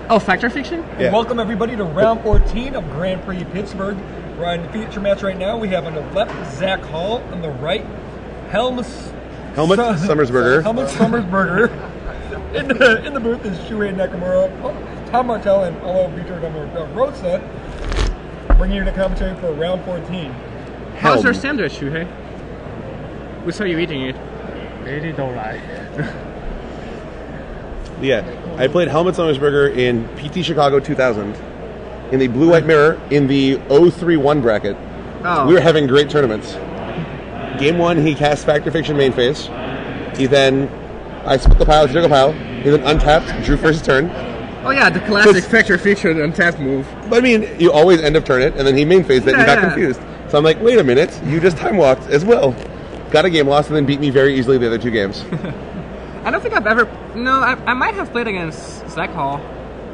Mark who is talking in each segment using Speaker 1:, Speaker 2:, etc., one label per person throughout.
Speaker 1: Oh, Factor Fiction?
Speaker 2: Yeah.
Speaker 3: Welcome everybody to round 14 of Grand Prix Pittsburgh. We're on the feature match right now. We have on the left Zach Hall, on the right Helmut
Speaker 2: Summersberger.
Speaker 3: Helmut Summersberger. in the booth is Shuhei Nakamura, Tom Martell, and Olo Beater Rosa, bringing you the commentary for round 14.
Speaker 1: How's your sandwich, Shuhei? We saw you eating it.
Speaker 3: Really don't lie.
Speaker 2: Yeah, I played Helmut Summersberger in PT Chicago 2000 in the blue-white mirror in the 0-3-1 bracket.
Speaker 1: Oh.
Speaker 2: We were having great tournaments. Game 1, he cast Factor Fiction main phase. I split the pile, took a pile. He then untapped, drew first turn.
Speaker 1: Oh yeah, the classic Factor Fiction untapped move.
Speaker 2: But I mean, you always end of turn it, and then he main phased it and got confused. So I'm like, wait a minute, you just time walked as well. Got a game lost and then beat me very easily the other 2 games.
Speaker 1: I don't think I've ever. No, I might have played against Zach Hall.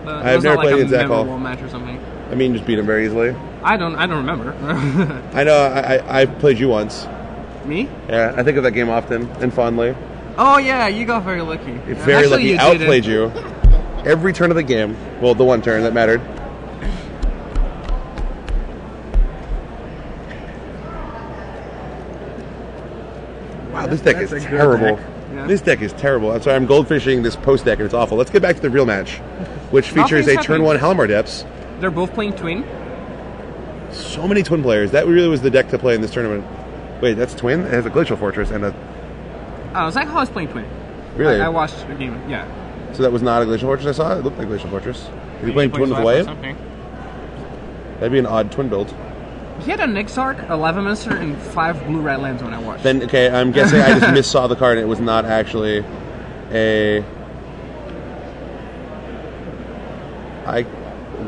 Speaker 2: I've never played against Zach Hall.
Speaker 1: Match or something.
Speaker 2: I mean, just beat him very easily.
Speaker 1: I don't remember.
Speaker 2: I know. I played you once.
Speaker 1: Me?
Speaker 2: Yeah, I think of that game often and fondly.
Speaker 1: Oh yeah, you got very lucky.
Speaker 2: Very lucky. Outplayed you every turn of the game. Well, the one turn that mattered. Wow, this deck is terrible. Yeah. This deck is terrible. I'm sorry, I'm goldfishing this post deck and it's awful. Let's get back to the real match, which features a turn 1 Halimar Depths.
Speaker 1: They're both playing twin.
Speaker 2: So many twin players. That really was the deck to play in this tournament. Wait, that's twin? It has a Glacial Fortress and a...
Speaker 1: Oh, Zach Hall is playing twin.
Speaker 2: Really?
Speaker 1: I watched the game, yeah.
Speaker 2: So that was not a Glacial Fortress I saw? It looked like Glacial Fortress. Is he playing twin with Wyatt? That'd be an odd twin build.
Speaker 1: He had a Nixart, a Lava Minister, and 5 blue-red lands when I watched.
Speaker 2: Then, okay, I'm guessing I just missaw the card and it was not actually a...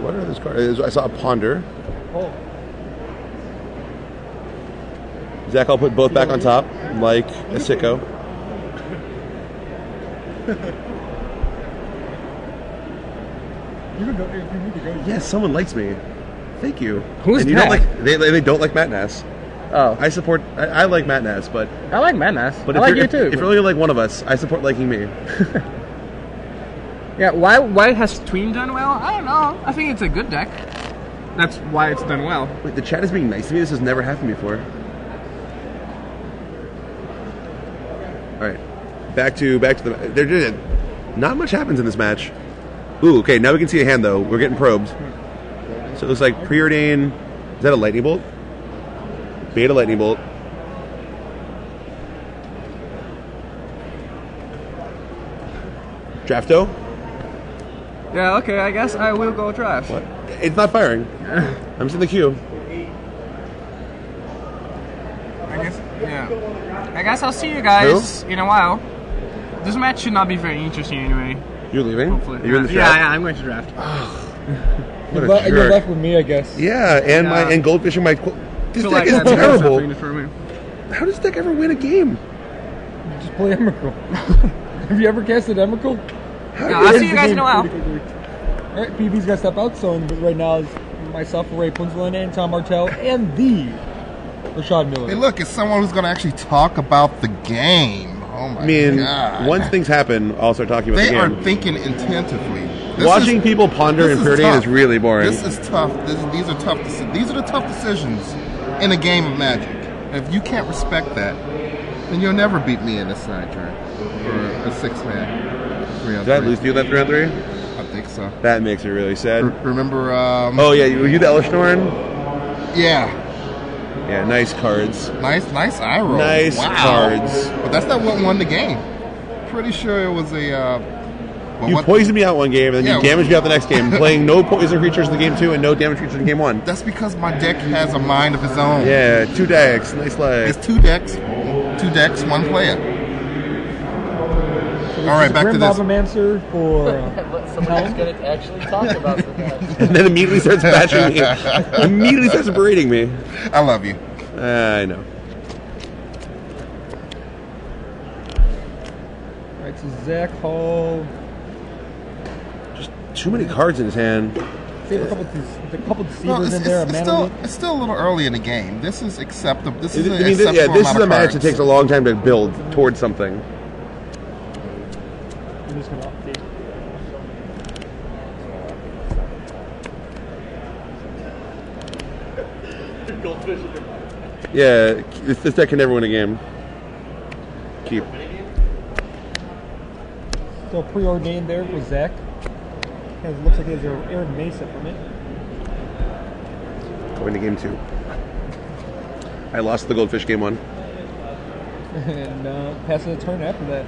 Speaker 2: What are those cards? I saw a Ponder.
Speaker 3: Oh.
Speaker 2: Zach, I'll put both back on top, like a sicko.
Speaker 3: You can go if you need to go.
Speaker 2: Yes, someone likes me. Thank you.
Speaker 1: Who's
Speaker 2: and you
Speaker 1: that?
Speaker 2: don't like they don't like Matt Nass.
Speaker 1: Oh.
Speaker 2: I like Matt Nass, but
Speaker 1: I like Matt Nass.
Speaker 2: But
Speaker 1: I like you too.
Speaker 2: If you're only like one of us, I support liking me.
Speaker 1: Yeah, why has Tween done well? I don't know. I think it's a good deck. That's why it's done well.
Speaker 2: Wait, the chat is being nice to me? This has never happened before. Alright. Back to the... Not much happens in this match. Ooh, okay, now we can see a hand, though. We're getting probed. So it looks like Preordain... Is that a Lightning Bolt? Beta Lightning Bolt. Drafto?
Speaker 1: Yeah, okay, I guess I will go draft.
Speaker 2: What? It's not firing. I'm just in the queue.
Speaker 1: I guess I'll see you guys in a while. This match should not be very interesting anyway.
Speaker 2: You're leaving?
Speaker 1: Hopefully.
Speaker 2: You're in the draft?
Speaker 1: Yeah, I'm going to draft.
Speaker 2: What a jerk.
Speaker 3: You're left with me, I guess.
Speaker 2: Yeah, and and goldfishing my... This deck is terrible. How does this deck ever win a game?
Speaker 3: Just play Emrakul. Have you ever casted Emrakul?
Speaker 1: Yeah, I'll see you guys in a while.
Speaker 3: Alright, PB's got to step out, so right now is myself, Ray Punzlin, and Tom Martell, and the Rashad Miller.
Speaker 4: Hey, look, it's someone who's going to actually talk about the game. Oh my God.
Speaker 2: Once things happen, I'll start talking about the game.
Speaker 4: They are thinking attentively.
Speaker 2: Watching people ponder and Preordain is really boring.
Speaker 4: This is tough. These are tough. These are the tough decisions in a game of Magic. And if you can't respect that, then you'll never beat me in a side turn or a 6-man.
Speaker 2: Did I lose to you that 3-on-3?
Speaker 4: I think so.
Speaker 2: That makes me really sad.
Speaker 4: Remember?
Speaker 2: Oh yeah, were you the Elishnorn?
Speaker 4: Yeah.
Speaker 2: Yeah, nice cards.
Speaker 4: Nice eye roll.
Speaker 2: Nice cards.
Speaker 4: But that's not what won the game. Pretty sure it was a...
Speaker 2: you poisoned me out one game, and then you damaged me out the next game, playing no poison creatures in the game 2 and no damage creatures in game 1.
Speaker 4: That's because my deck has a mind of its own.
Speaker 2: Yeah, 2 decks. Nice leg.
Speaker 4: It's 2 decks, 1 player. All right, back to this.
Speaker 3: Mancer for
Speaker 5: someone's going to actually talk about the match.
Speaker 2: And then immediately starts bashing me. Immediately starts berating me.
Speaker 4: I love you.
Speaker 2: I know.
Speaker 3: All right, so Zach Hall.
Speaker 2: Just too many cards in his hand.
Speaker 3: See a couple deceivers in there.
Speaker 4: It's still a little early in the game. This is acceptable. This is
Speaker 2: this is a match that takes a long time to build towards something.
Speaker 3: I'm just gonna update.
Speaker 2: Yeah, this deck can never win a game. Keep.
Speaker 3: So preordained there was Zac. Looks like there's an Aaron Mesa from it.
Speaker 2: Going to game 2. I lost the Goldfish game 1.
Speaker 3: And passing the turn after that.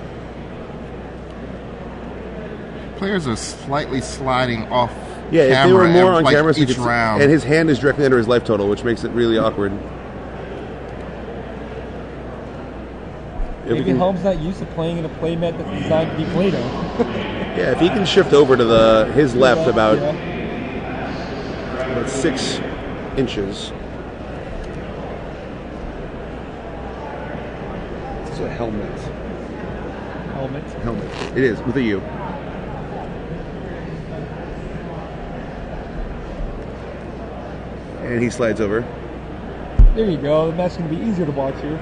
Speaker 4: Players are slightly sliding off.
Speaker 2: Yeah, if they were more on
Speaker 4: like
Speaker 2: camera, so you
Speaker 4: each
Speaker 2: could see-
Speaker 4: round.
Speaker 2: and his hand is directly under his life total, which makes it really awkward. If we
Speaker 3: Maybe
Speaker 2: can-
Speaker 3: Helm's not used to playing in a playmat that's designed to be played on.
Speaker 2: Yeah, if he can shift over to his left about
Speaker 3: Yeah.
Speaker 2: 6 inches. It's a helmet.
Speaker 3: Helmet.
Speaker 2: Helmet. It is, with a U. And he slides over.
Speaker 3: There you go. The match's going to be easier to watch here.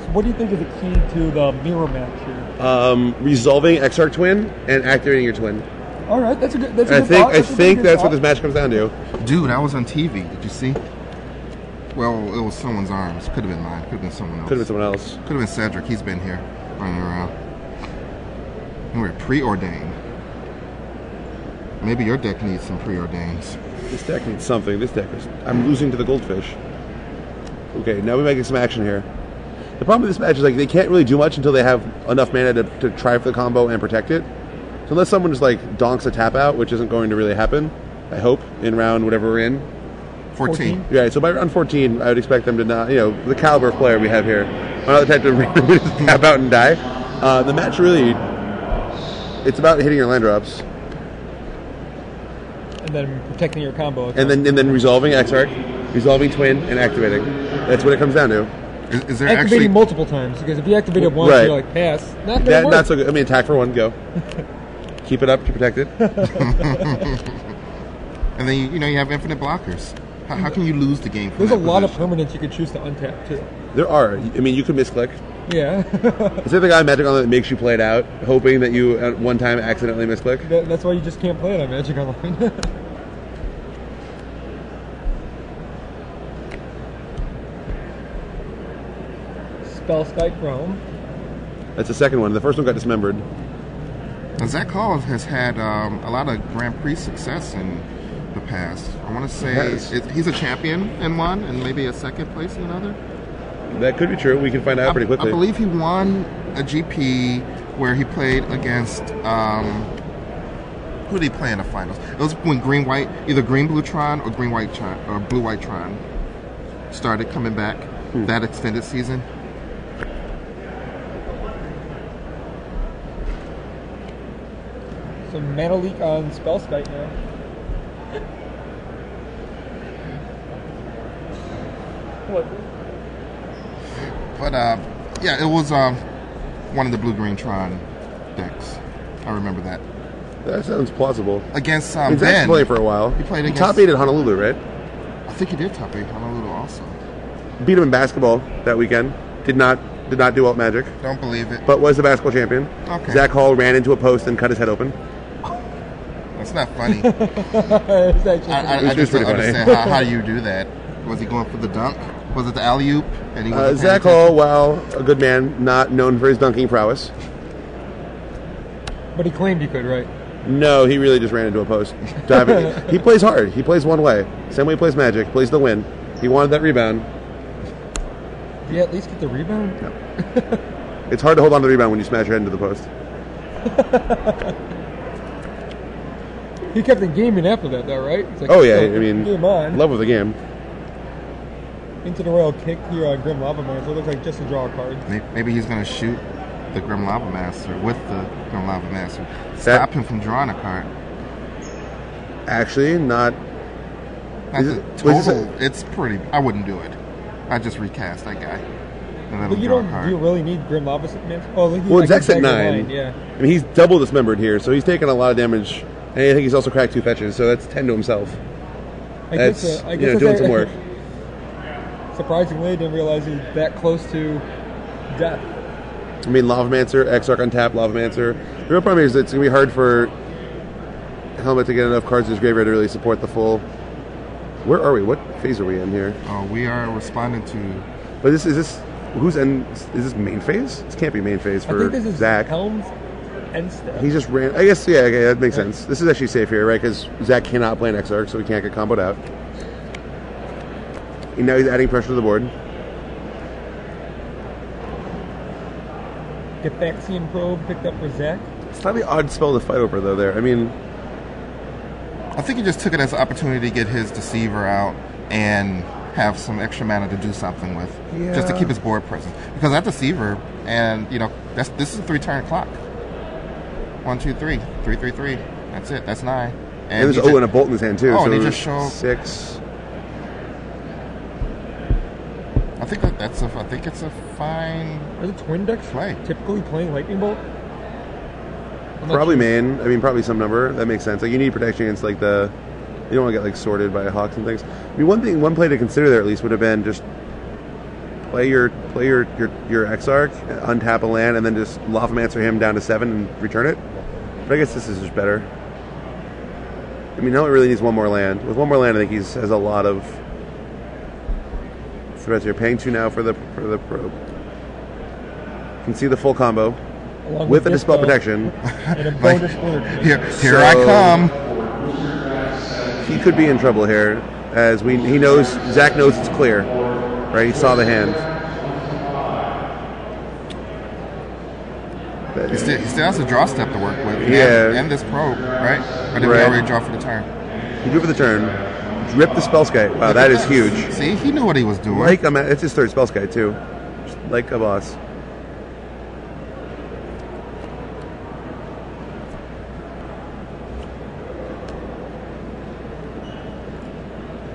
Speaker 3: So what do you think is the key to the mirror match here?
Speaker 2: Resolving Exarch twin and activating your twin.
Speaker 3: All right, that's a good. That's a
Speaker 2: I
Speaker 3: good
Speaker 2: think
Speaker 3: thought.
Speaker 2: I
Speaker 3: That's a
Speaker 2: think
Speaker 3: good
Speaker 2: that's what
Speaker 3: thought.
Speaker 2: this match comes down to.
Speaker 4: Dude, I was on TV. Did you see? Well, it was someone's arms. Could have been mine. Could have been someone else.
Speaker 2: Could have been someone else.
Speaker 4: Could have been Cedric. He's been here running around. And we're preordained. Maybe your deck needs some preordains.
Speaker 2: This deck needs something. This deck is... I'm losing to the Goldfish. Okay, now we're making some action here. The problem with this match is like they can't really do much until they have enough mana to try for the combo and protect it. So unless someone just like donks a tap out, which isn't going to really happen, I hope, in round whatever we're in.
Speaker 4: 14.
Speaker 2: Yeah, so by round 14, I would expect them to not, the caliber of player we have here, are not the type to randomly just tap out and die. The match really, it's about hitting your land drops.
Speaker 3: And then protecting your combo.
Speaker 2: And then resolving Exarch, resolving Twin, and activating. That's what it comes down to.
Speaker 4: Is there
Speaker 3: activating
Speaker 4: actually...
Speaker 3: multiple times, because if you activate it once,
Speaker 2: Right.
Speaker 3: you're like, pass. Not gonna
Speaker 2: That,
Speaker 3: work.
Speaker 2: not so good. I mean, attack for 1, go. Keep it up to protect it.
Speaker 4: And then, you have infinite blockers. How can you lose the game from
Speaker 3: There's a
Speaker 4: that
Speaker 3: lot of
Speaker 4: position?
Speaker 3: permanents you could choose to untap, too.
Speaker 2: There are. I mean, you could misclick.
Speaker 3: Yeah.
Speaker 2: Is there the guy Magic Online that makes you play it out, hoping that you at one time accidentally misclick?
Speaker 3: That's why you just can't play it on Magic Online. Spell Skype Chrome.
Speaker 2: That's the second one. The first one got dismembered.
Speaker 4: Now, Zac Hall has had a lot of Grand Prix success in the past. I want to say
Speaker 2: Yes.
Speaker 4: he's a champion in one and maybe a second place in another.
Speaker 2: That could be true. We can find out pretty quickly.
Speaker 4: I believe he won a GP where he played against who did he play in the finals? It was when either Green Blue Tron or Green White Tron or Blue White Tron started coming back that extended season.
Speaker 3: So Mana Leak on Spell Skype now. What?
Speaker 4: But yeah, it was one of the Blue Green Tron decks. I remember that.
Speaker 2: That sounds plausible.
Speaker 4: Against
Speaker 2: He's
Speaker 4: Ben.
Speaker 2: actually playing for a while.
Speaker 4: He played
Speaker 2: He
Speaker 4: against-
Speaker 2: top 8 at Honolulu, right?
Speaker 4: I think he did top 8 Honolulu also.
Speaker 2: Beat him in basketball that weekend. Did not do well at Magic,
Speaker 4: Don't believe it.
Speaker 2: but was the basketball champion.
Speaker 4: Okay.
Speaker 2: Zac Hall ran into a post and cut his head open.
Speaker 4: That's not funny.
Speaker 3: It's actually
Speaker 4: I
Speaker 2: It's
Speaker 4: just
Speaker 2: pretty
Speaker 4: don't
Speaker 2: funny.
Speaker 4: understand how you do that. Was he going for the dunk? Was it the alley-oop? And he wasn't paying
Speaker 2: Zac
Speaker 4: attention?
Speaker 2: Hall, while a good man, not known for his dunking prowess.
Speaker 3: But he claimed he could, right?
Speaker 2: No, he really just ran into a post. He plays hard. He plays one way. Same way he plays Magic. Plays the win. He wanted that rebound.
Speaker 3: Did he at least get the rebound?
Speaker 2: It's hard to hold on to the rebound when you smash your head into the post.
Speaker 3: He kept the game in after that, though, right? It's like,
Speaker 2: Oh yeah,
Speaker 3: "Yo,
Speaker 2: I mean,
Speaker 3: game on."
Speaker 2: love of the game.
Speaker 3: Into the royal kick here on Grim Lava Man, so it looks like just a draw card.
Speaker 4: Maybe he's going to shoot the Grim Lava Master with the Grim Lava Master. Stop him from drawing a card.
Speaker 2: Actually, not.
Speaker 4: That's
Speaker 2: Is
Speaker 4: a
Speaker 2: it- was this
Speaker 4: total. It's pretty. I wouldn't do it. I'd just recast that guy and let
Speaker 3: But
Speaker 4: him
Speaker 3: you
Speaker 4: draw a
Speaker 3: do
Speaker 4: card.
Speaker 3: you really need Grim Lava Man? Oh, look,
Speaker 2: Well, Zac's at
Speaker 3: he's back in
Speaker 2: 9.
Speaker 3: line, yeah.
Speaker 2: I mean, he's double dismembered here, so he's taken a lot of damage. And I think he's also cracked 2 fetches, so that's 10 to himself.
Speaker 3: I
Speaker 2: That's
Speaker 3: guess, I guess
Speaker 2: doing some work.
Speaker 3: Surprisingly, I didn't realize he was that close to death.
Speaker 2: I mean, Lavamancer, Exarch untap, Lavamancer. The real problem is it's going to be hard for Helmut to get enough cards in his graveyard to really support the full Where are we? What phase are we in here?
Speaker 4: Oh, we are responding to.
Speaker 2: But is this who's end? Is this main phase? This can't be main phase
Speaker 3: I
Speaker 2: for
Speaker 3: think this is
Speaker 2: Zac.
Speaker 3: Helm's end step.
Speaker 2: He just ran. I guess, yeah, okay, that makes sense. This is actually safe here, right? Because Zac cannot play an X-Arc, so he can't get comboed out. And now he's adding pressure to the board.
Speaker 3: Get vaccine probe picked up for Zac.
Speaker 2: Slightly odd spell to fight over, though, there. I mean,
Speaker 4: I think he just took it as an opportunity to get his deceiver out and have some extra mana to do something with, just to keep his board present. Because that deceiver, and this is a 3-turn clock. 1, 2, 3, 3, 3, 3. That's it. That's 9.
Speaker 2: and there's and a bolt in his hand, too.
Speaker 4: Oh,
Speaker 2: so
Speaker 4: and he just showed
Speaker 2: 6.
Speaker 4: I think I think it's a fine.
Speaker 3: Are the twin decks
Speaker 4: play
Speaker 3: typically playing lightning bolt?
Speaker 2: Probably main. I mean, probably some number. That makes sense. Like, you need protection against, like, the... You don't want to get, like, sorted by hawks and things. I mean, one play to consider there at least would have been just play your X-Arc, untap a land, and then just Lawful-Mancer him down to 7 and return it. But I guess this is just better. I mean, now it really needs one more land. With one more land, I think he has a lot of threats here. Paying 2 now for the probe. You can see the full combo.
Speaker 3: Along
Speaker 2: with a Dispel Protection.
Speaker 3: And a bonus
Speaker 4: here I come.
Speaker 2: He could be in trouble here, as he knows, Zac knows it's clear, right? He saw the hand.
Speaker 4: He still has a draw step to work with.
Speaker 2: Yeah.
Speaker 4: And this probe, right? Or did we already draw for the turn?
Speaker 2: He drew for the turn. Drip the Spellskite. Wow, that is huge.
Speaker 4: See, he knew what he was doing.
Speaker 2: It's his third Spellskite, too. Just like a boss.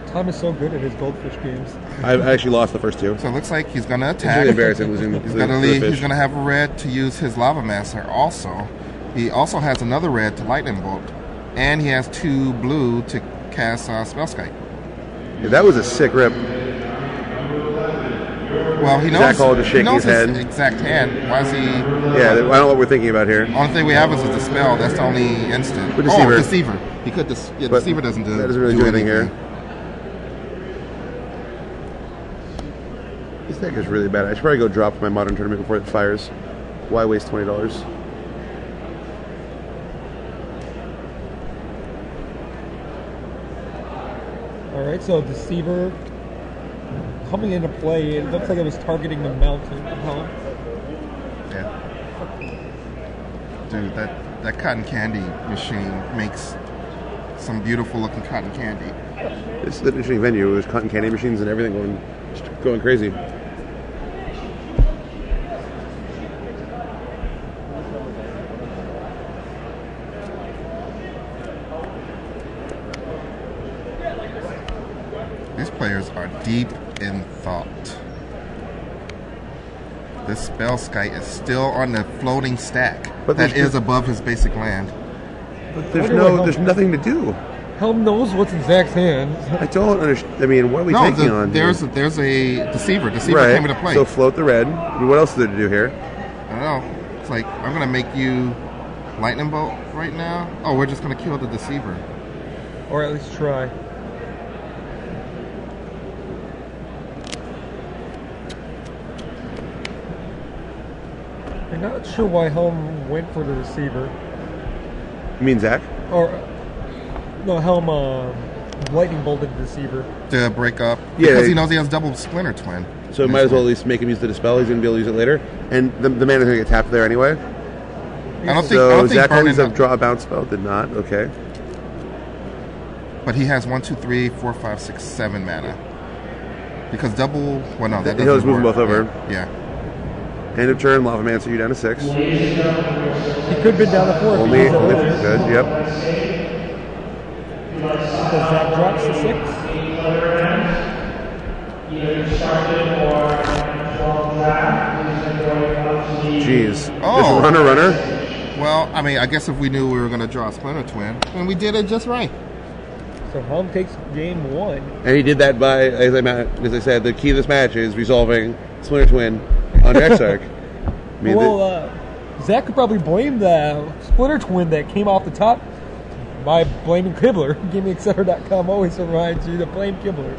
Speaker 3: Tom is so good at his goldfish games.
Speaker 2: I actually lost the first 2.
Speaker 4: So it looks like he's going to attack.
Speaker 2: It's really embarrassing losing.
Speaker 4: He's going to have a red to use his Lava Master also. He also has another red to Lightning Bolt. And he has 2 blue to cast Spellskite.
Speaker 2: Yeah, that was a sick rip.
Speaker 4: Well, he knows.
Speaker 2: Zac Hall just shaking his head.
Speaker 4: Exact hand. Why is he?
Speaker 2: Yeah, I don't know what we're thinking about here.
Speaker 4: Only thing we have is a Dispel. That's the only instant.
Speaker 2: Deceiver.
Speaker 4: Oh, Deceiver. He could. Deceiver doesn't do.
Speaker 2: That doesn't really do anything here. This deck is really bad. I should probably go drop my Modern Tournament before it fires. Why waste $20?
Speaker 3: Alright, so Deceiver coming into play, it looks like it was targeting the mountain.
Speaker 4: Yeah. Dude, that cotton candy machine makes some beautiful looking cotton candy.
Speaker 2: This is an interesting venue. There's cotton candy machines and everything going crazy.
Speaker 4: These players are deep in thought. This Spellskite is still on the floating stack that is above his basic land.
Speaker 2: But there's nothing to do.
Speaker 3: Helm knows what's in Zac's hand.
Speaker 2: I don't understand. I mean, what are we taking on?
Speaker 4: There's a Deceiver. Deceiver came into play.
Speaker 2: So float the red. I mean, what else is there to do here?
Speaker 4: I don't know. It's like, I'm going to make you Lightning Bolt right now. Oh, we're just going to kill the Deceiver.
Speaker 3: Or at least try. I'm not sure why Helm went for the Deceiver.
Speaker 2: You mean Zac?
Speaker 3: Or, no, Helm lightning bolted the Deceiver.
Speaker 4: To break up? Because he knows he has double Splinter Twin.
Speaker 2: So might as well at least make him use the Dispel. He's going to be able to use it later. And the mana is going to get tapped there anyway.
Speaker 4: I don't think
Speaker 2: Zac only needs to draw a bounce spell. Did not. Okay.
Speaker 4: But he has 1, 2, 3, 4, 5, 6, 7 mana. Because double... Well, no, that doesn't
Speaker 2: He'll just move them both over.
Speaker 4: Yeah.
Speaker 2: End of turn, Lava-Mancer, you down to 6.
Speaker 3: He could have been down to 4.
Speaker 2: Only good, yep.
Speaker 3: Because Zac drops to 6.
Speaker 2: Jeez.
Speaker 4: Oh.
Speaker 2: Just runner.
Speaker 4: Well, I mean, I guess if we knew we were going to draw a Splinter Twin, then we did it just right.
Speaker 3: So Helm takes game 1.
Speaker 2: And he did that by, as I said, the key to this match is resolving Splinter Twin on X-Arc. I mean,
Speaker 3: Zac could probably blame the Splinter Twin that came off the top by Blame Kibler. GamingEtc.com always reminds you to Blame Kibler.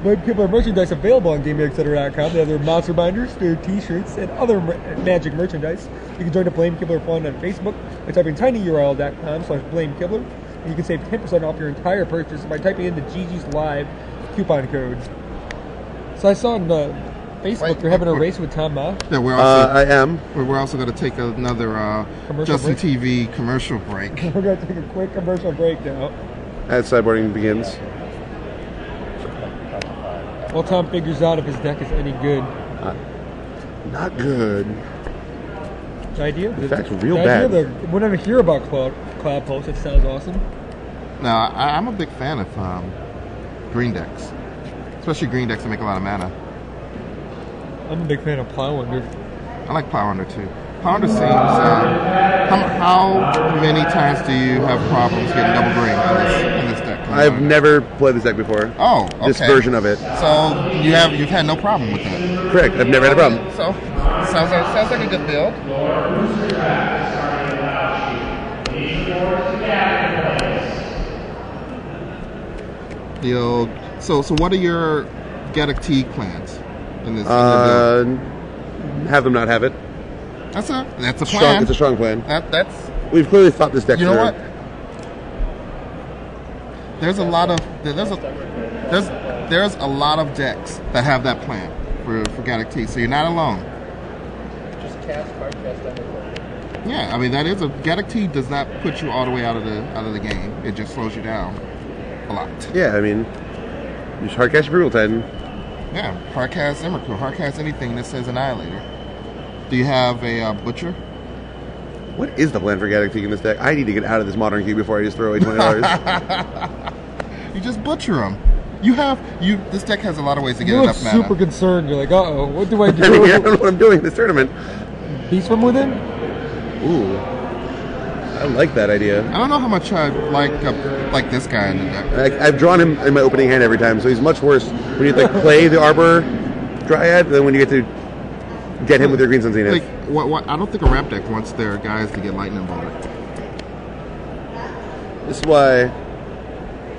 Speaker 3: Blame Kibler merchandise available on GamingEtc.com. They have their monster binders, their t-shirts, and other magic merchandise. You can join the Blame Kibler Fund on Facebook by typing tinyurl.com/Blame Kibler. And you can save 10% off your entire purchase by typing in the GG's Live coupon code. So I saw on Facebook they're having a race with Tom Ma.
Speaker 4: Yeah, we're also,
Speaker 2: I am.
Speaker 4: We're also going to take another Justin TV commercial break.
Speaker 3: We're going to take a quick commercial break now.
Speaker 2: As sideboarding begins.
Speaker 3: While Tom figures out if his deck is any good.
Speaker 2: Not good.
Speaker 3: The idea?
Speaker 2: In fact, real
Speaker 3: the
Speaker 2: bad.
Speaker 3: Idea that whenever I hear about Cloud Post, it sounds awesome.
Speaker 4: Now, I'm a big fan of green decks. Especially green decks that make a lot of mana.
Speaker 3: I'm a big fan of Plow Under.
Speaker 4: I like Plow Under too. Plow Under seems... how many times do you have problems getting double green in this deck?
Speaker 2: I've never played this deck before.
Speaker 4: Oh, okay.
Speaker 2: This version of it.
Speaker 4: So you've had no problem with that.
Speaker 2: Correct. I've never had a problem.
Speaker 4: So sounds like a good build. So what are your Gaddock Teague plans in this build?
Speaker 2: Have them not have it.
Speaker 4: That's a plan.
Speaker 2: Strong, it's a strong plan.
Speaker 4: That's
Speaker 2: We've clearly thought this deck
Speaker 4: you know
Speaker 2: through.
Speaker 4: what? There's a lot of decks that have that plan for Gaddock Teague, so you're not alone.
Speaker 5: Just card cast everything.
Speaker 4: Yeah, I mean Gaddock Teague does not put you all the way out of the game. It just slows you down a lot.
Speaker 2: Yeah, I mean, you just hardcast your Brutal Titan.
Speaker 4: Yeah, hardcast Emrakul, hardcast anything that says Annihilator. Do you have a Butcher?
Speaker 2: What is the plan for Gaddock Teague in this deck? I need to get out of this modern queue before I just throw away $20.
Speaker 4: You just butcher them. This deck has a lot of ways to get
Speaker 3: You look
Speaker 4: enough mana.
Speaker 3: super concerned. You're like, uh-oh, what do I do?
Speaker 2: I mean, I don't know what I'm doing in this tournament.
Speaker 3: Beast from Within?
Speaker 2: Ooh. I like that idea.
Speaker 4: I don't know how much I like this guy in the deck.
Speaker 2: I've drawn him in my opening hand every time, so he's much worse when you play the Arbor Dryad than when you get to get him with your Green Sun Zenith.
Speaker 4: What? I don't think a ramp deck wants their guys to get lightning bolted.
Speaker 2: This is why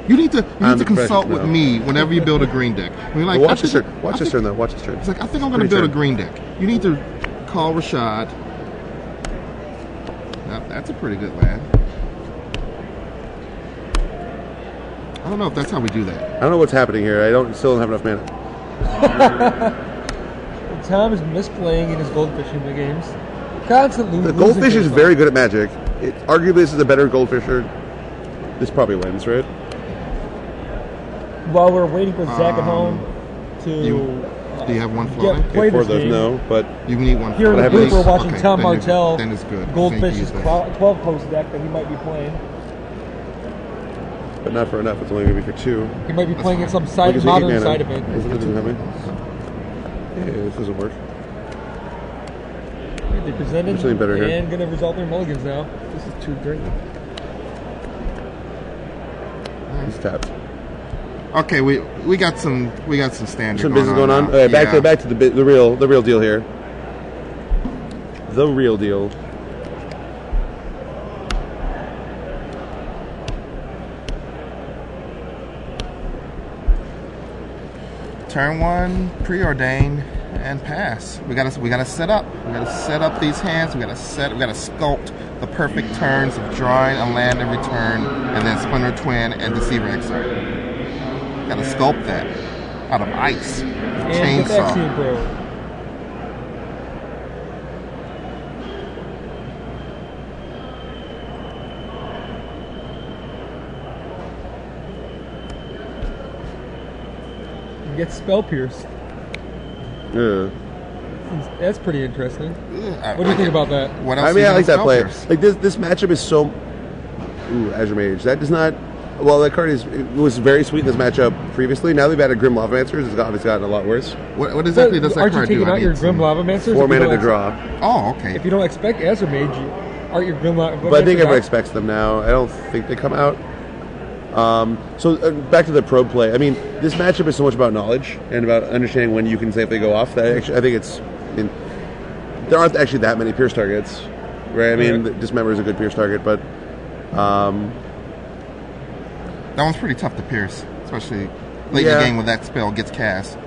Speaker 4: you need to consult
Speaker 2: professional.
Speaker 4: with me whenever you build a green deck. I mean,
Speaker 2: watch this turn. Watch this turn, though. Watch this turn.
Speaker 4: It's like, I think I'm going to build a green deck. You need to call Rashad. That's a pretty good land. I don't know if that's how we do that.
Speaker 2: I don't know what's happening here. Still don't have enough mana.
Speaker 3: Tom is misplaying in his Goldfish in the games. Constantly
Speaker 2: The
Speaker 3: losing
Speaker 2: Goldfish is
Speaker 3: games.
Speaker 2: very good at Magic. Arguably, this is a better Goldfisher. This probably wins, right?
Speaker 3: While we're waiting for Zac at home to
Speaker 4: Do you have one floating?
Speaker 3: play
Speaker 2: For
Speaker 3: this
Speaker 2: those,
Speaker 3: game.
Speaker 2: no, but
Speaker 4: You need one
Speaker 3: Here in the
Speaker 4: floating.
Speaker 3: booth, we're watching
Speaker 4: Okay,
Speaker 3: Tom
Speaker 4: then
Speaker 3: Martell.
Speaker 4: Then it's good.
Speaker 3: Goldfish's
Speaker 4: Thank you.
Speaker 3: 12 post deck that he might be playing.
Speaker 2: but not for enough. It's only going to be for 2.
Speaker 3: He might be
Speaker 4: That's
Speaker 3: playing in
Speaker 4: fine.
Speaker 3: some side,
Speaker 2: Look at
Speaker 3: modern
Speaker 2: Ziggy
Speaker 3: side
Speaker 2: mana.
Speaker 3: event.
Speaker 2: This doesn't have me. Yeah, this doesn't work.
Speaker 3: They presented
Speaker 2: There's something better here.
Speaker 3: and going to resolve their mulligans now. This is too great.
Speaker 2: He's tapped.
Speaker 4: Okay, we got some standard.
Speaker 2: Some business going on.
Speaker 4: now.
Speaker 2: All right, back
Speaker 4: Yeah.
Speaker 2: to the real deal here. The real deal.
Speaker 4: Turn 1, preordain, and pass. We gotta set up. We gotta set up these hands. We gotta sculpt the perfect turns of drawing a land every turn, and then Splinter Twin and Deceiver Exile. Gotta sculpt that out of ice.
Speaker 3: And get
Speaker 4: Chainsaw.
Speaker 3: Axiom Pro. And get Spell Pierce.
Speaker 2: Yeah.
Speaker 3: That's pretty interesting.
Speaker 4: What
Speaker 3: What do you think about that?
Speaker 4: What else?
Speaker 2: I mean,
Speaker 4: you
Speaker 2: I like
Speaker 4: got
Speaker 2: that play.
Speaker 4: Spellpierce?
Speaker 2: Like this matchup is so. Ooh, Azure Mage. That does not. Well, that card was very sweet in this matchup previously. Now they've added Grim Lavancers. It's obviously gotten a lot worse.
Speaker 4: What exactly does that
Speaker 3: Aren't you
Speaker 4: card do?
Speaker 3: taking
Speaker 4: I
Speaker 3: out
Speaker 4: need
Speaker 3: your
Speaker 4: some-
Speaker 3: Grim Lavamancers?
Speaker 2: 4
Speaker 3: if you
Speaker 2: mana
Speaker 3: don't
Speaker 2: to draw.
Speaker 4: Oh, okay.
Speaker 3: If you don't expect Azure Mage, aren't your Grim Lavamancers?
Speaker 2: But I think everyone
Speaker 3: out?
Speaker 2: expects them now. I don't think they come out. Back to the probe play. I mean, this matchup is so much about knowledge and about understanding when you can safely go off. That actually, I think it's. I mean, there aren't actually that many pierce targets, right? I mean, Dismember is a good pierce target, but
Speaker 4: That one's pretty tough to pierce, especially late in
Speaker 2: Yeah.
Speaker 4: the game when that spell gets cast.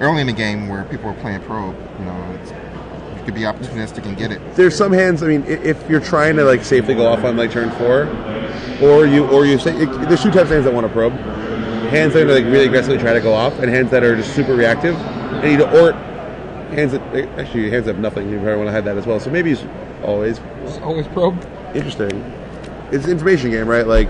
Speaker 4: Early in the game where people are playing probe, you could be opportunistic and get it.
Speaker 2: There's some hands. I mean, if you're trying to like safely go off on like turn 4, or you say there's two types of hands that want to probe: hands that are like really aggressively try to go off, and hands that are just super reactive. And or hands that actually hands that have nothing. You probably want to hide that as well. So maybe it's always
Speaker 3: probed.
Speaker 2: interesting. It's an information game, right? Like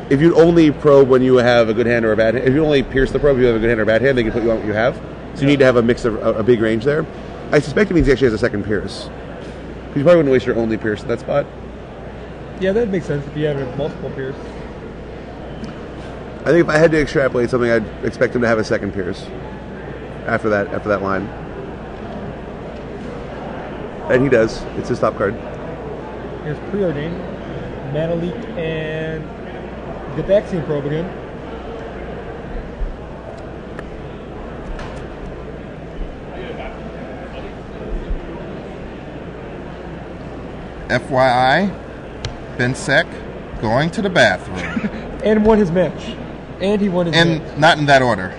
Speaker 2: if you only probe when you have a good hand or a bad hand, if you only pierce the probe, if you have a good hand or a bad hand, they can put you on what you have. So you need to have a mix of a big range there. I suspect it means he actually has a second pierce. Because you probably wouldn't waste your only pierce at that spot.
Speaker 3: Yeah, that makes sense if you had a multiple pierce.
Speaker 2: I think if I had to extrapolate something, I'd expect him to have a second pierce after that line. And he does. It's his top card.
Speaker 3: Here's Preordained, Mana Leak, and the vaccine probe again.
Speaker 4: FYI, Ben Sec going to the bathroom.
Speaker 3: And won his match. And he won his match.
Speaker 4: And not in that order.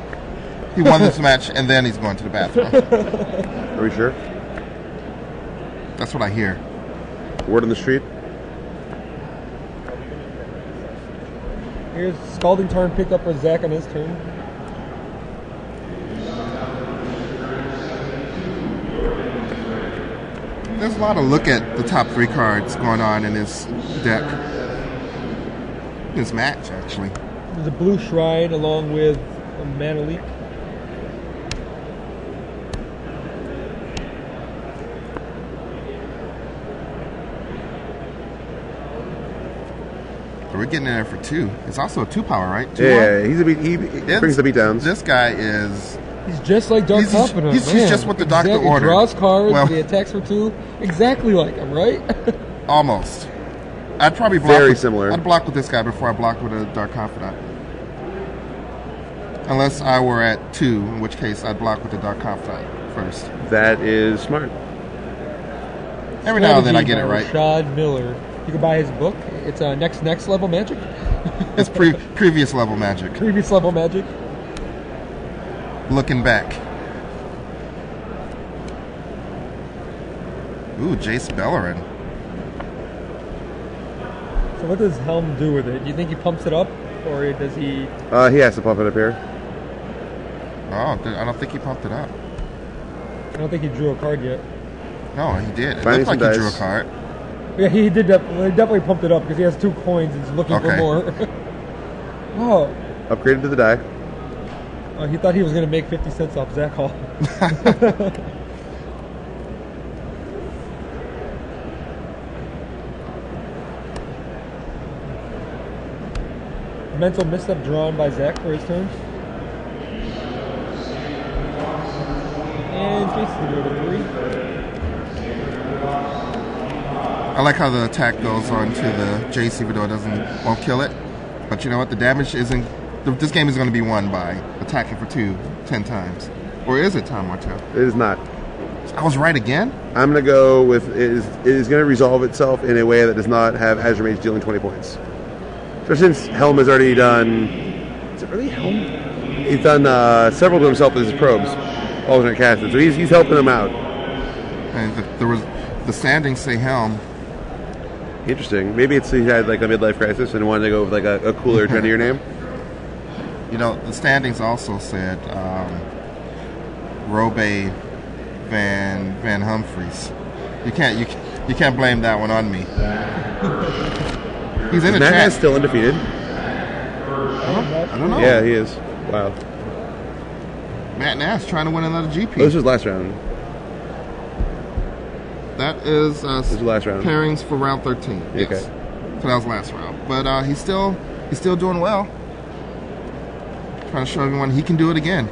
Speaker 4: He won this match, and then he's going to the bathroom.
Speaker 2: Are we sure?
Speaker 4: That's what I hear.
Speaker 2: Word on the street?
Speaker 3: Here's Scalding Tarn picked up for Zac on his turn.
Speaker 4: There's a lot of look at the top 3 cards going on in this deck. This match, actually.
Speaker 3: There's a Blue Shrine along with a Mana Leak.
Speaker 4: We're getting in there for 2. It's also a 2-power, right?
Speaker 2: Yeah, he brings the beatdowns.
Speaker 4: This guy is...
Speaker 3: He's just like Dark Confidant.
Speaker 4: He's just what the doctor ordered.
Speaker 3: He draws cards,
Speaker 4: Well,
Speaker 3: he attacks for 2. Exactly like him, right?
Speaker 4: almost. I'd probably block
Speaker 2: Very
Speaker 4: with,
Speaker 2: similar.
Speaker 4: I'd block with this guy before I block with a Dark Confidant. Unless I were at 2, in which case I'd block with the Dark Confidant first.
Speaker 2: That is smart.
Speaker 4: Every now and then I get it right.
Speaker 3: Rashad Miller. You can buy his book. It's next level magic.
Speaker 4: It's previous level magic.
Speaker 3: Previous level magic.
Speaker 4: Looking back. Ooh, Jace Bellerin.
Speaker 3: So what does Helm do with it? Do you think he pumps it up, or does he?
Speaker 2: He has to pump it up here.
Speaker 4: Oh, I don't think he pumped it up.
Speaker 3: I don't think he drew a card yet.
Speaker 4: No, he did. It
Speaker 2: Finding
Speaker 4: looked like
Speaker 2: some
Speaker 4: he
Speaker 2: dice.
Speaker 4: drew a card.
Speaker 3: Yeah, he did. He definitely pumped it up because he has 2 coins and he's looking for
Speaker 4: Okay.
Speaker 3: more. Oh,
Speaker 2: Upgraded to the die.
Speaker 3: he thought he was going to make 50 cents off Zac Hall. Mental misstep drawn by Zac for his turn. And Jason's going to go to 3.
Speaker 4: I like how the attack goes on to the Jace, even though it won't kill it. But you know what? The damage isn't. This game is going to be won by attacking for 2 10 times. Or is it Tom Martell?
Speaker 2: It is not.
Speaker 4: I was right again?
Speaker 2: I'm going to go with it is going to resolve itself in a way that does not have Azure Mage dealing 20 points. Especially since Helm has already done... Is it really Helm? He's done several to himself with his probes. Alternate casted. So he's helping him out.
Speaker 4: And the standings say Helm.
Speaker 2: Interesting. Maybe he had like a midlife crisis and wanted to go with like a cooler, trendier name.
Speaker 4: You know, the standings also said Robe Van Humphreys. You can't blame that one on me. He's in the
Speaker 2: Matt
Speaker 4: chat.
Speaker 2: is still undefeated.
Speaker 4: I don't know.
Speaker 2: Yeah, he is. Wow.
Speaker 4: Matt Nash trying to win another GP.
Speaker 2: Oh, this was last round.
Speaker 4: That is
Speaker 2: This was last round.
Speaker 4: pairings for round 13. Yes.
Speaker 2: Okay.
Speaker 4: So that was last round. But he's still doing well. Trying to show everyone he can do it again.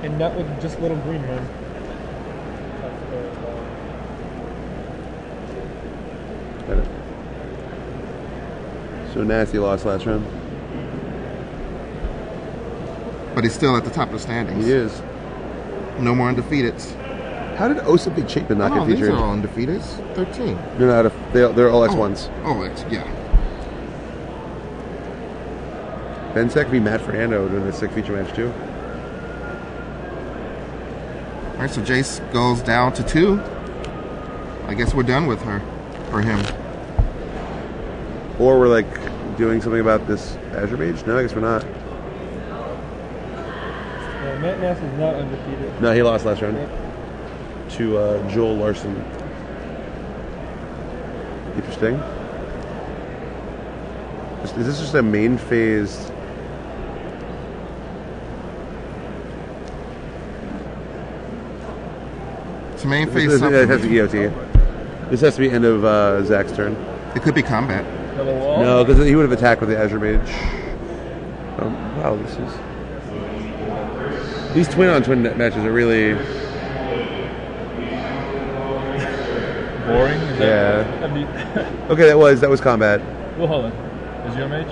Speaker 3: And not with just little green man.
Speaker 2: Got it. So Nasty lost last round.
Speaker 4: But he's still at the top of the standings.
Speaker 2: He is.
Speaker 4: No more undefeateds.
Speaker 2: How did Osipik Chapin not get
Speaker 4: These
Speaker 2: featured?
Speaker 4: are all undefeateds. 13.
Speaker 2: They're all X1s.
Speaker 4: Oh, yeah.
Speaker 2: Ben Sec v. Matt Fernando in a sick feature match too.
Speaker 4: All right, so Jace goes down to 2. I guess we're done with her, or him.
Speaker 2: Or we're like doing something about this Azure Mage? No, I guess we're not.
Speaker 3: Matt Nass is not undefeated.
Speaker 2: No, he lost last round to Joel Larson. Interesting. Is this just a main phase?
Speaker 4: It's a main phase.
Speaker 2: It has to be EOT. This has to be end of Zach's turn.
Speaker 4: It could be combat.
Speaker 2: No, because he would have attacked with the Azure Mage. Wow, this is... These twin-on-twin matches are really...
Speaker 6: Boring?
Speaker 2: Yeah. Okay, that was combat.
Speaker 6: Well, hold on. Is your mage?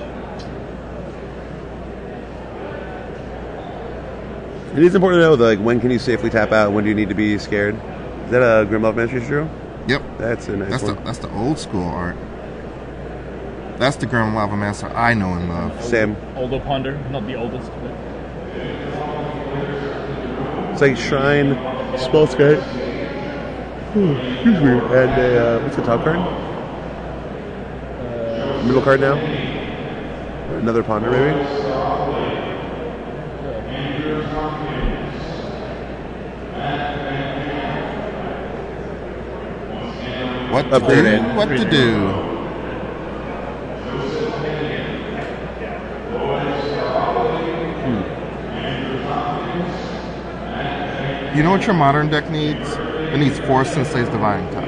Speaker 2: It is important to know, like, when can you safely tap out? When do you need to be scared? Is that a Grimlock Mastery Drew?
Speaker 4: Yep.
Speaker 2: That's a nice one.
Speaker 4: That's the old school art. That's the Grim Lava Master I know and love.
Speaker 2: Same.
Speaker 6: Older Ponder, not the oldest. But...
Speaker 2: It's like Shrine, Spellskite. Excuse me. And what's the top card? Middle card now? Another Ponder, maybe?
Speaker 4: What to do? What to do? You know what your modern deck needs? It needs 4 Sensei's Divine Top.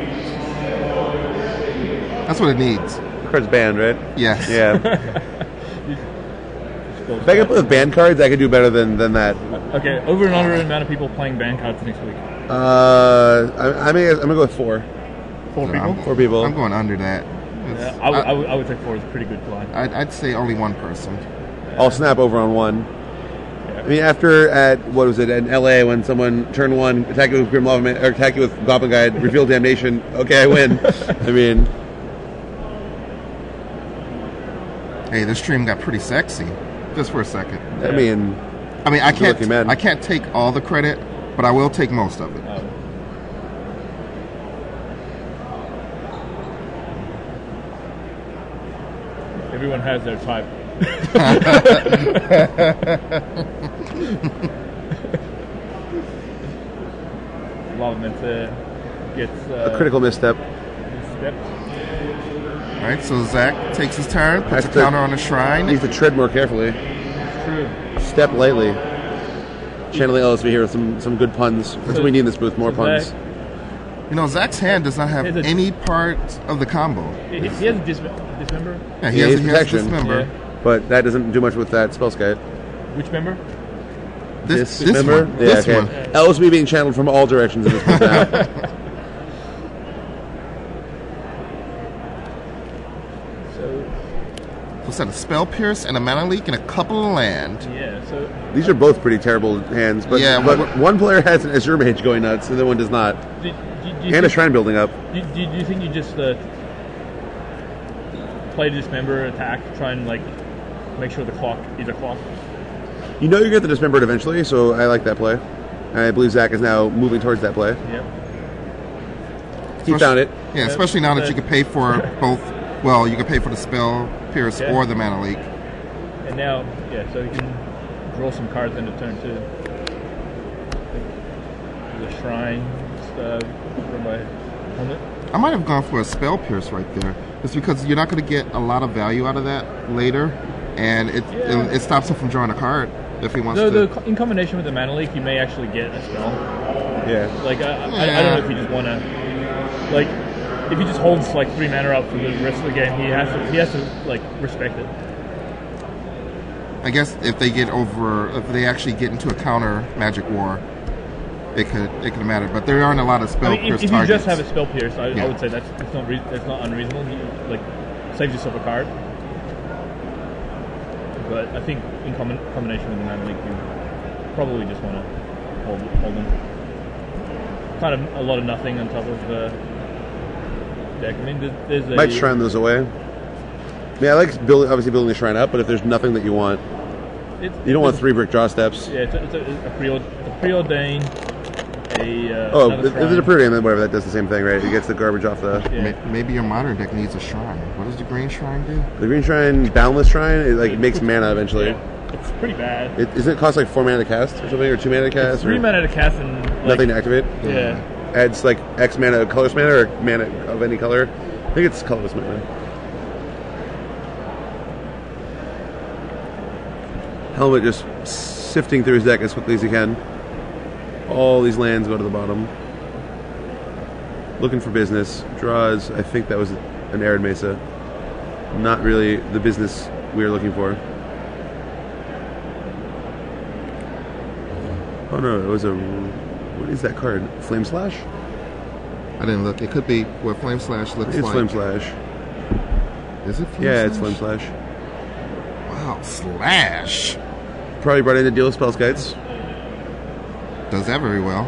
Speaker 4: That's what it needs.
Speaker 2: The card's banned, right?
Speaker 4: Yes.
Speaker 2: Yeah. If I could play with banned cards, I could do better than that.
Speaker 6: Okay, over and under the amount of people playing banned cards next week.
Speaker 2: I'm gonna go with 4.
Speaker 6: 4 people?
Speaker 2: 4 people.
Speaker 4: I'm going under that.
Speaker 6: Yeah, I would say 4 is a pretty good line.
Speaker 4: I'd say only 1 person.
Speaker 2: I'll snap over on 1.
Speaker 6: Yeah.
Speaker 2: I mean, after at in LA when someone turn 1 attack you with Grim Lava or attack you with Goblin Guide, reveal damnation. Okay, I win. I mean,
Speaker 4: hey, this stream got pretty sexy, just for a second.
Speaker 2: I mean,
Speaker 4: I can't take all the credit, but I will take most of it.
Speaker 6: Everyone has their type. Lava gets
Speaker 2: a critical misstep.
Speaker 4: All right, so Zach takes his turn, puts a counter on the shrine.
Speaker 2: Needs to tread more carefully.
Speaker 6: It's true.
Speaker 2: Step lightly. Channeling LSV here with some good puns. That's what we need in this booth, more puns.
Speaker 4: You know, Zach's hand does not have any part of the combo.
Speaker 6: He has a dismember?
Speaker 4: Yeah, he has
Speaker 2: protection.
Speaker 4: Dismember.
Speaker 6: Yeah.
Speaker 2: But that doesn't do much with that Spellskite.
Speaker 6: Which member?
Speaker 4: This
Speaker 2: member?
Speaker 4: one.
Speaker 2: Yeah,
Speaker 4: This
Speaker 2: okay.
Speaker 4: one.
Speaker 2: LSV being channeled from all directions in this booth now.
Speaker 6: So
Speaker 4: What's that, a Spell Pierce and a Mana Leak and a couple of land.
Speaker 6: yeah, so
Speaker 2: These are both pretty terrible hands, but,
Speaker 4: Yeah,
Speaker 2: but one player has an Azure Mage going nuts, and the other one does not.
Speaker 6: do
Speaker 2: And a Shrine building up.
Speaker 6: you think you just play Dismember, attack, try and like make sure the clock is a clock?
Speaker 2: You know you're going to get the Dismembered eventually, so I like that play. And I believe Zach is now moving towards that play.
Speaker 6: Yep.
Speaker 2: He found it.
Speaker 4: Yeah, especially now that you can pay for both. Well, you can pay for the Spell Pierce
Speaker 6: Yeah.
Speaker 4: or the Mana Leak.
Speaker 6: And now, yeah, so you can draw some cards into turn 2. The Shrine stuff from my helmet.
Speaker 4: I might have gone for a Spell Pierce right there. It's because you're not going to get a lot of value out of that later, and it stops him from drawing a card if he wants to.
Speaker 6: In combination with the Mana Leak, you may actually get a spell.
Speaker 2: Yeah.
Speaker 6: Like, I don't know if you just want to... Like, if he just holds, like, 3 mana up for the rest of the game, he has to like, respect it.
Speaker 4: I guess if they actually get into a counter Magic War, it could matter. But there aren't a lot of Spell Pierce
Speaker 6: if
Speaker 4: targets.
Speaker 6: You just have a Spell Pierce, I would say that's not unreasonable. You, like, saves yourself a card. But I think in combination with the Mana Leak, you probably just want to hold them. Kind of a lot of nothing on top of the deck. I mean, there's a...
Speaker 2: Might shrine those away. Yeah, I like building the shrine up, but if there's nothing that you want, You don't want 3 brick draw steps.
Speaker 6: Yeah, it's a preordained.
Speaker 2: Oh, if it's a preordained, then whatever, that does the same thing, right? It gets the garbage off the...
Speaker 6: Yeah.
Speaker 4: Maybe your modern deck needs a shrine. What does the green shrine do?
Speaker 2: The green shrine, Boundless Shrine, it makes mana eventually.
Speaker 6: Yeah, it's pretty bad.
Speaker 2: Isn't it cost like 4 mana to cast or something, or 2 mana to cast?
Speaker 6: 3 mana to cast and
Speaker 2: nothing to activate?
Speaker 6: Yeah.
Speaker 2: Adds like X mana, colorless mana, or mana of any color. I think it's colorless mana. Helmut just sifting through his deck as quickly as he can. All these lands go to the bottom. Looking for business. Draws, I think that was an Arid Mesa. Not really the business we were looking for. Oh no, it was a... What is that card? Flame Slash?
Speaker 4: I didn't look. It could be what Flame Slash looks
Speaker 2: It's
Speaker 4: like.
Speaker 2: Flame Slash.
Speaker 4: Is it Flame Slash?
Speaker 2: Yeah, it's Flame Slash.
Speaker 4: Wow, Slash!
Speaker 2: Probably brought in to deal with spell skites.
Speaker 4: Does that very well.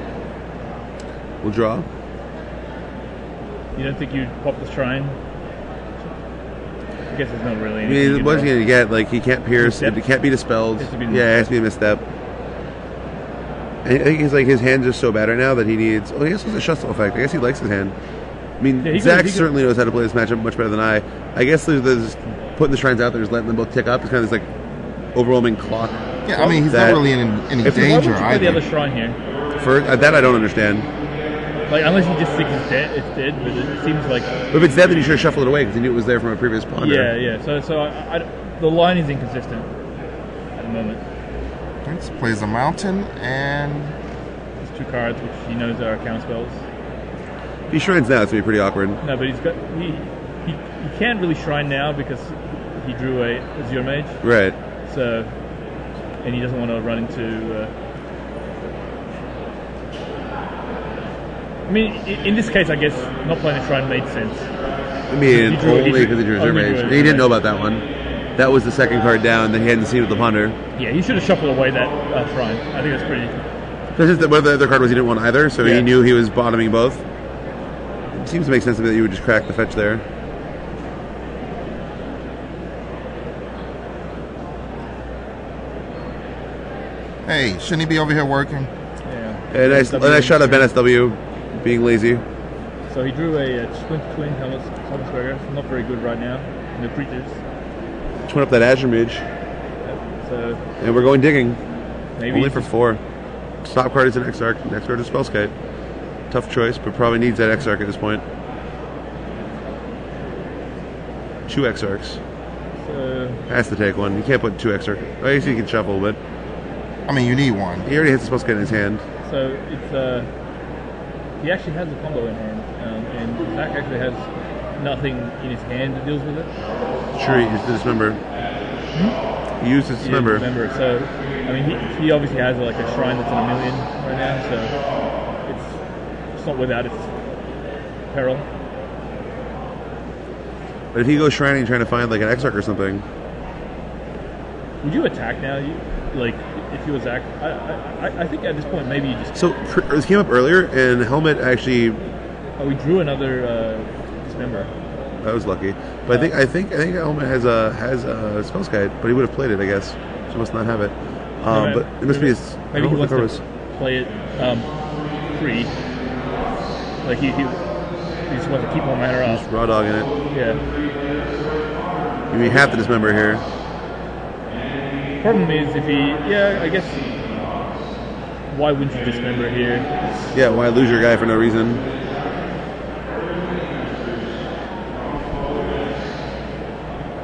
Speaker 2: We'll draw.
Speaker 6: You don't think you'd pop the shrine? I guess there's not really
Speaker 2: I
Speaker 6: anything.
Speaker 2: mean, what's he gonna get? Like, he can't pierce,
Speaker 6: Misstep?
Speaker 2: it can't be dispelled.
Speaker 6: Has to be
Speaker 2: Yeah, it has to be a misstep. And I think he's like, his hand's just so bad right now that he needs... Oh, he also has a Shuffle effect. I guess he likes his hand. I mean,
Speaker 6: Yeah,
Speaker 2: Zach certainly knows how to play this matchup much better than I. I guess there's putting the shrines out there, just letting them both tick up. It's kind of this, like, overwhelming clock.
Speaker 4: Yeah, I mean, he's not really in any
Speaker 6: Why
Speaker 4: danger
Speaker 6: would you play
Speaker 4: either.
Speaker 6: the other shrine here?
Speaker 2: That I don't understand.
Speaker 6: Like, unless you just think it's dead, but it seems like...
Speaker 2: But if it's dead, then you should have shuffled it away because you knew it was there from a previous ponder.
Speaker 6: Yeah. So the line is inconsistent at the moment.
Speaker 4: Prince plays a mountain and...
Speaker 6: There's 2 cards which he knows are counter spells.
Speaker 2: If he shrines now, it's going to be pretty awkward.
Speaker 6: No, but he can't really shrine now because he drew a Zero Mage.
Speaker 2: Right.
Speaker 6: So, and he doesn't want to run into... I mean, in this case, I guess not playing a shrine made sense.
Speaker 2: I mean, only because he drew a Zero Mage. And he didn't know about that one. That was the second card down that he hadn't seen with the ponder.
Speaker 6: Yeah, he should have shuffled away that shrine. I think that's pretty...
Speaker 2: That's just what the other card was he didn't want either, so he knew he was bottoming both. It seems to make sense to me that you would just crack the fetch there.
Speaker 4: Hey, shouldn't he be over here working?
Speaker 6: Yeah.
Speaker 2: And I shot up NSW being lazy.
Speaker 6: So he drew a twin Helmut Summersberger. Not very good right now. No creatures.
Speaker 2: Twin up that Azure Mage.
Speaker 6: So
Speaker 2: And we're going digging.
Speaker 6: maybe
Speaker 2: Only for 4. Top card is an Exarch. Next card is Spellskite. Tough choice, but probably needs that Exarch at this point. 2 Exarchs.
Speaker 6: So
Speaker 2: Has to take one. You can't put 2 Exarch. I guess you can shuffle, but
Speaker 4: I mean, you need one.
Speaker 2: he already has the Spellskite in his hand.
Speaker 6: So it's he actually has a combo in hand, and Zac actually has nothing in his hand that deals with it.
Speaker 2: Sure, he used to dismember. He used to dismember.
Speaker 6: So I mean, he obviously has like a shrine that's in $1 million right now, so it's not without its peril.
Speaker 2: But if he goes shrining trying to find like an Exarch or something,
Speaker 6: Would you attack now? Like if you were Zac, I think at this point maybe you just.
Speaker 2: so this came up earlier, and Helmut actually.
Speaker 6: Oh, we drew another dismember.
Speaker 2: I was lucky, but I think Helmut has a Spellskite, but he would have played it, I guess. So he must not have it. But it must be his.
Speaker 6: Maybe he wants to
Speaker 2: was.
Speaker 6: play it free. Like he just wants to keep more mana up.
Speaker 2: Just raw dogging it.
Speaker 6: Yeah.
Speaker 2: You have to dismember here.
Speaker 6: Problem is if he, I guess. Why wouldn't you dismember here?
Speaker 2: Yeah, why lose your guy for no reason?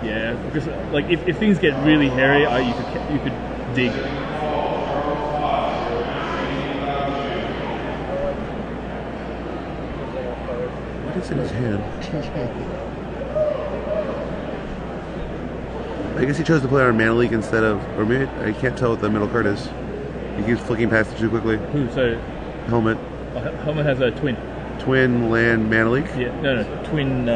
Speaker 6: Yeah, because like if things get really hairy, you could dig.
Speaker 2: What is in his hand? I guess he chose to play on Mana Leak instead of, or maybe I can't tell what the middle card is. He keeps flicking past it too quickly.
Speaker 6: Who? So
Speaker 2: Helmut.
Speaker 6: Helmut has a twin.
Speaker 2: Twin land Mana Leak.
Speaker 6: Yeah, no, twin.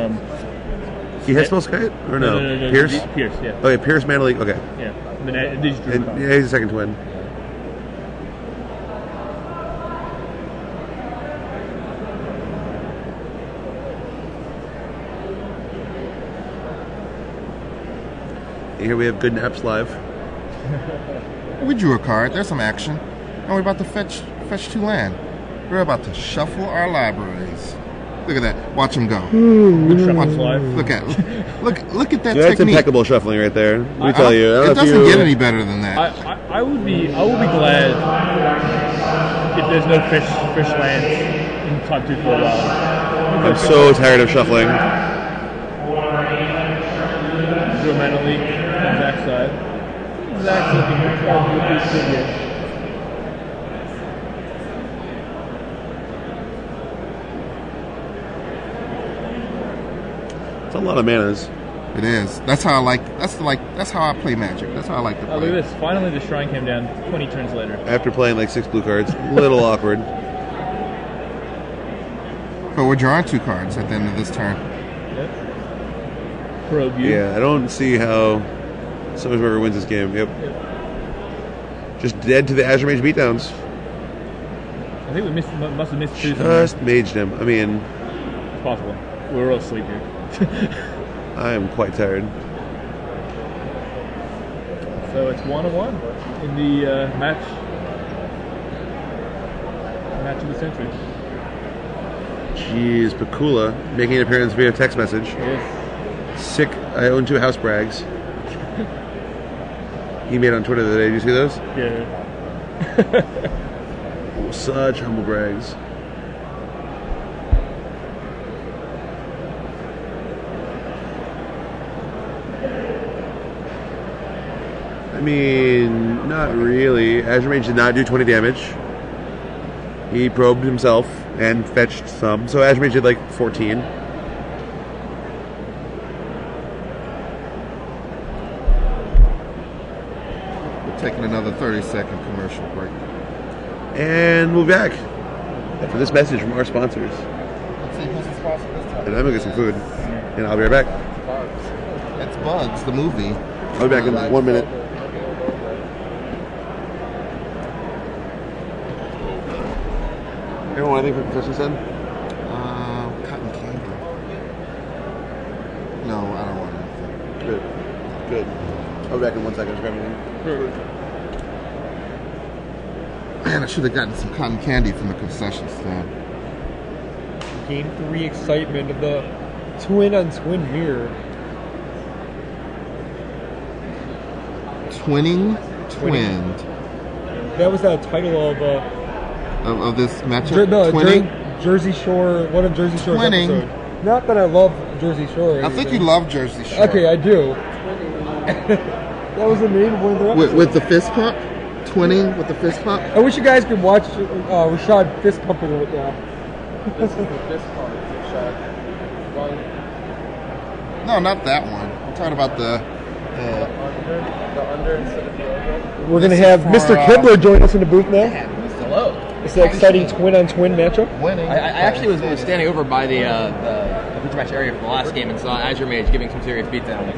Speaker 2: He has Spellskite or no? Pierce.
Speaker 6: Pierce, yeah.
Speaker 2: Oh yeah, Pierce Mana Leak. Okay.
Speaker 6: Yeah. I mean, they just drew a card.
Speaker 2: Yeah, he's a second twin. Here we have Good Naps live.
Speaker 4: We drew a card. There's some action. And we're about to fetch 2 land. We're about to shuffle our libraries. Look at that. Watch him go.
Speaker 6: Good shuffle live.
Speaker 4: Look at that
Speaker 2: That's
Speaker 4: technique.
Speaker 2: impeccable shuffling right there. Let me tell you. I don't
Speaker 4: It
Speaker 2: know if
Speaker 4: doesn't
Speaker 2: you-
Speaker 4: get any better than that.
Speaker 6: I will be glad if there's no fish lands in Type 2 for a while.
Speaker 2: I'm so tired of shuffling.
Speaker 6: Drew a mana leak on Zach's side. Zach's looking pretty good here.
Speaker 2: It's a lot of manas.
Speaker 4: It is. That's how I like. That's how I play Magic. That's how I like to play.
Speaker 6: Oh, look at this. Finally, the shrine came down 20 turns later.
Speaker 2: After playing like 6 blue cards, a little awkward.
Speaker 4: But we're drawing 2 cards at the end of this turn.
Speaker 6: Yep. Probe you.
Speaker 2: Yeah, I don't see how Summersberger wins this game. Yep. Just dead to the Azure Mage beatdowns.
Speaker 6: I think we must have missed 2.
Speaker 2: Just maged him. I mean,
Speaker 6: It's possible. We were all asleep here.
Speaker 2: I am quite tired.
Speaker 6: So it's 1-1 in the match of the century.
Speaker 2: Jeez, Pakula making an appearance via text message.
Speaker 6: Yes.
Speaker 2: Sick, I own 2 house brags. He made on Twitter the other day. Did you see those?
Speaker 6: Yeah.
Speaker 2: Such humble brags. I mean, not really. Azure Mage did not do 20 damage. He probed himself and fetched some. So Azure Mage did like 14.
Speaker 4: We're taking another 30-second commercial break.
Speaker 2: And we'll be back after this message from our sponsors.
Speaker 4: Let's see who's the sponsor this time.
Speaker 2: And I'm gonna get some food. And I'll be right back.
Speaker 4: That's Bugs, the movie.
Speaker 2: I'll be back in 1 minute. Everyone, anything for Professor said?
Speaker 4: Cotton candy. No, I don't want anything.
Speaker 2: Good. Good. I'll be back in 1 second. Just grab anything.
Speaker 4: Man, I should have gotten some cotton candy from the concession stand.
Speaker 3: Game 3 excitement of the twin-on-twin mirror.
Speaker 4: Twinned.
Speaker 3: That was the title of
Speaker 4: Of this matchup? Twinning?
Speaker 3: Jersey Shore, one of Jersey Shore's
Speaker 4: Twinning.
Speaker 3: episodes. Not that I love Jersey Shore. or
Speaker 4: I think you
Speaker 3: anything.
Speaker 4: love Jersey Shore.
Speaker 3: Okay, I do. That was the name of one of their episodes.
Speaker 4: With the fist pump? Twinning with the fist pump?
Speaker 3: I wish you guys could watch Rashad fist pumping right now.
Speaker 5: This is the fist pump shot. One,
Speaker 4: No, not that one. I'm talking about the
Speaker 5: the under instead of the over.
Speaker 3: We're going to
Speaker 4: This is
Speaker 3: have
Speaker 4: for,
Speaker 3: Mr. Kibler join us in the booth now.
Speaker 5: Hello.
Speaker 3: It's an exciting twin-on-twin matchup.
Speaker 4: winning.
Speaker 7: I actually was standing over by the feature match area for the last game and saw Azure Mage giving some serious beatdowns.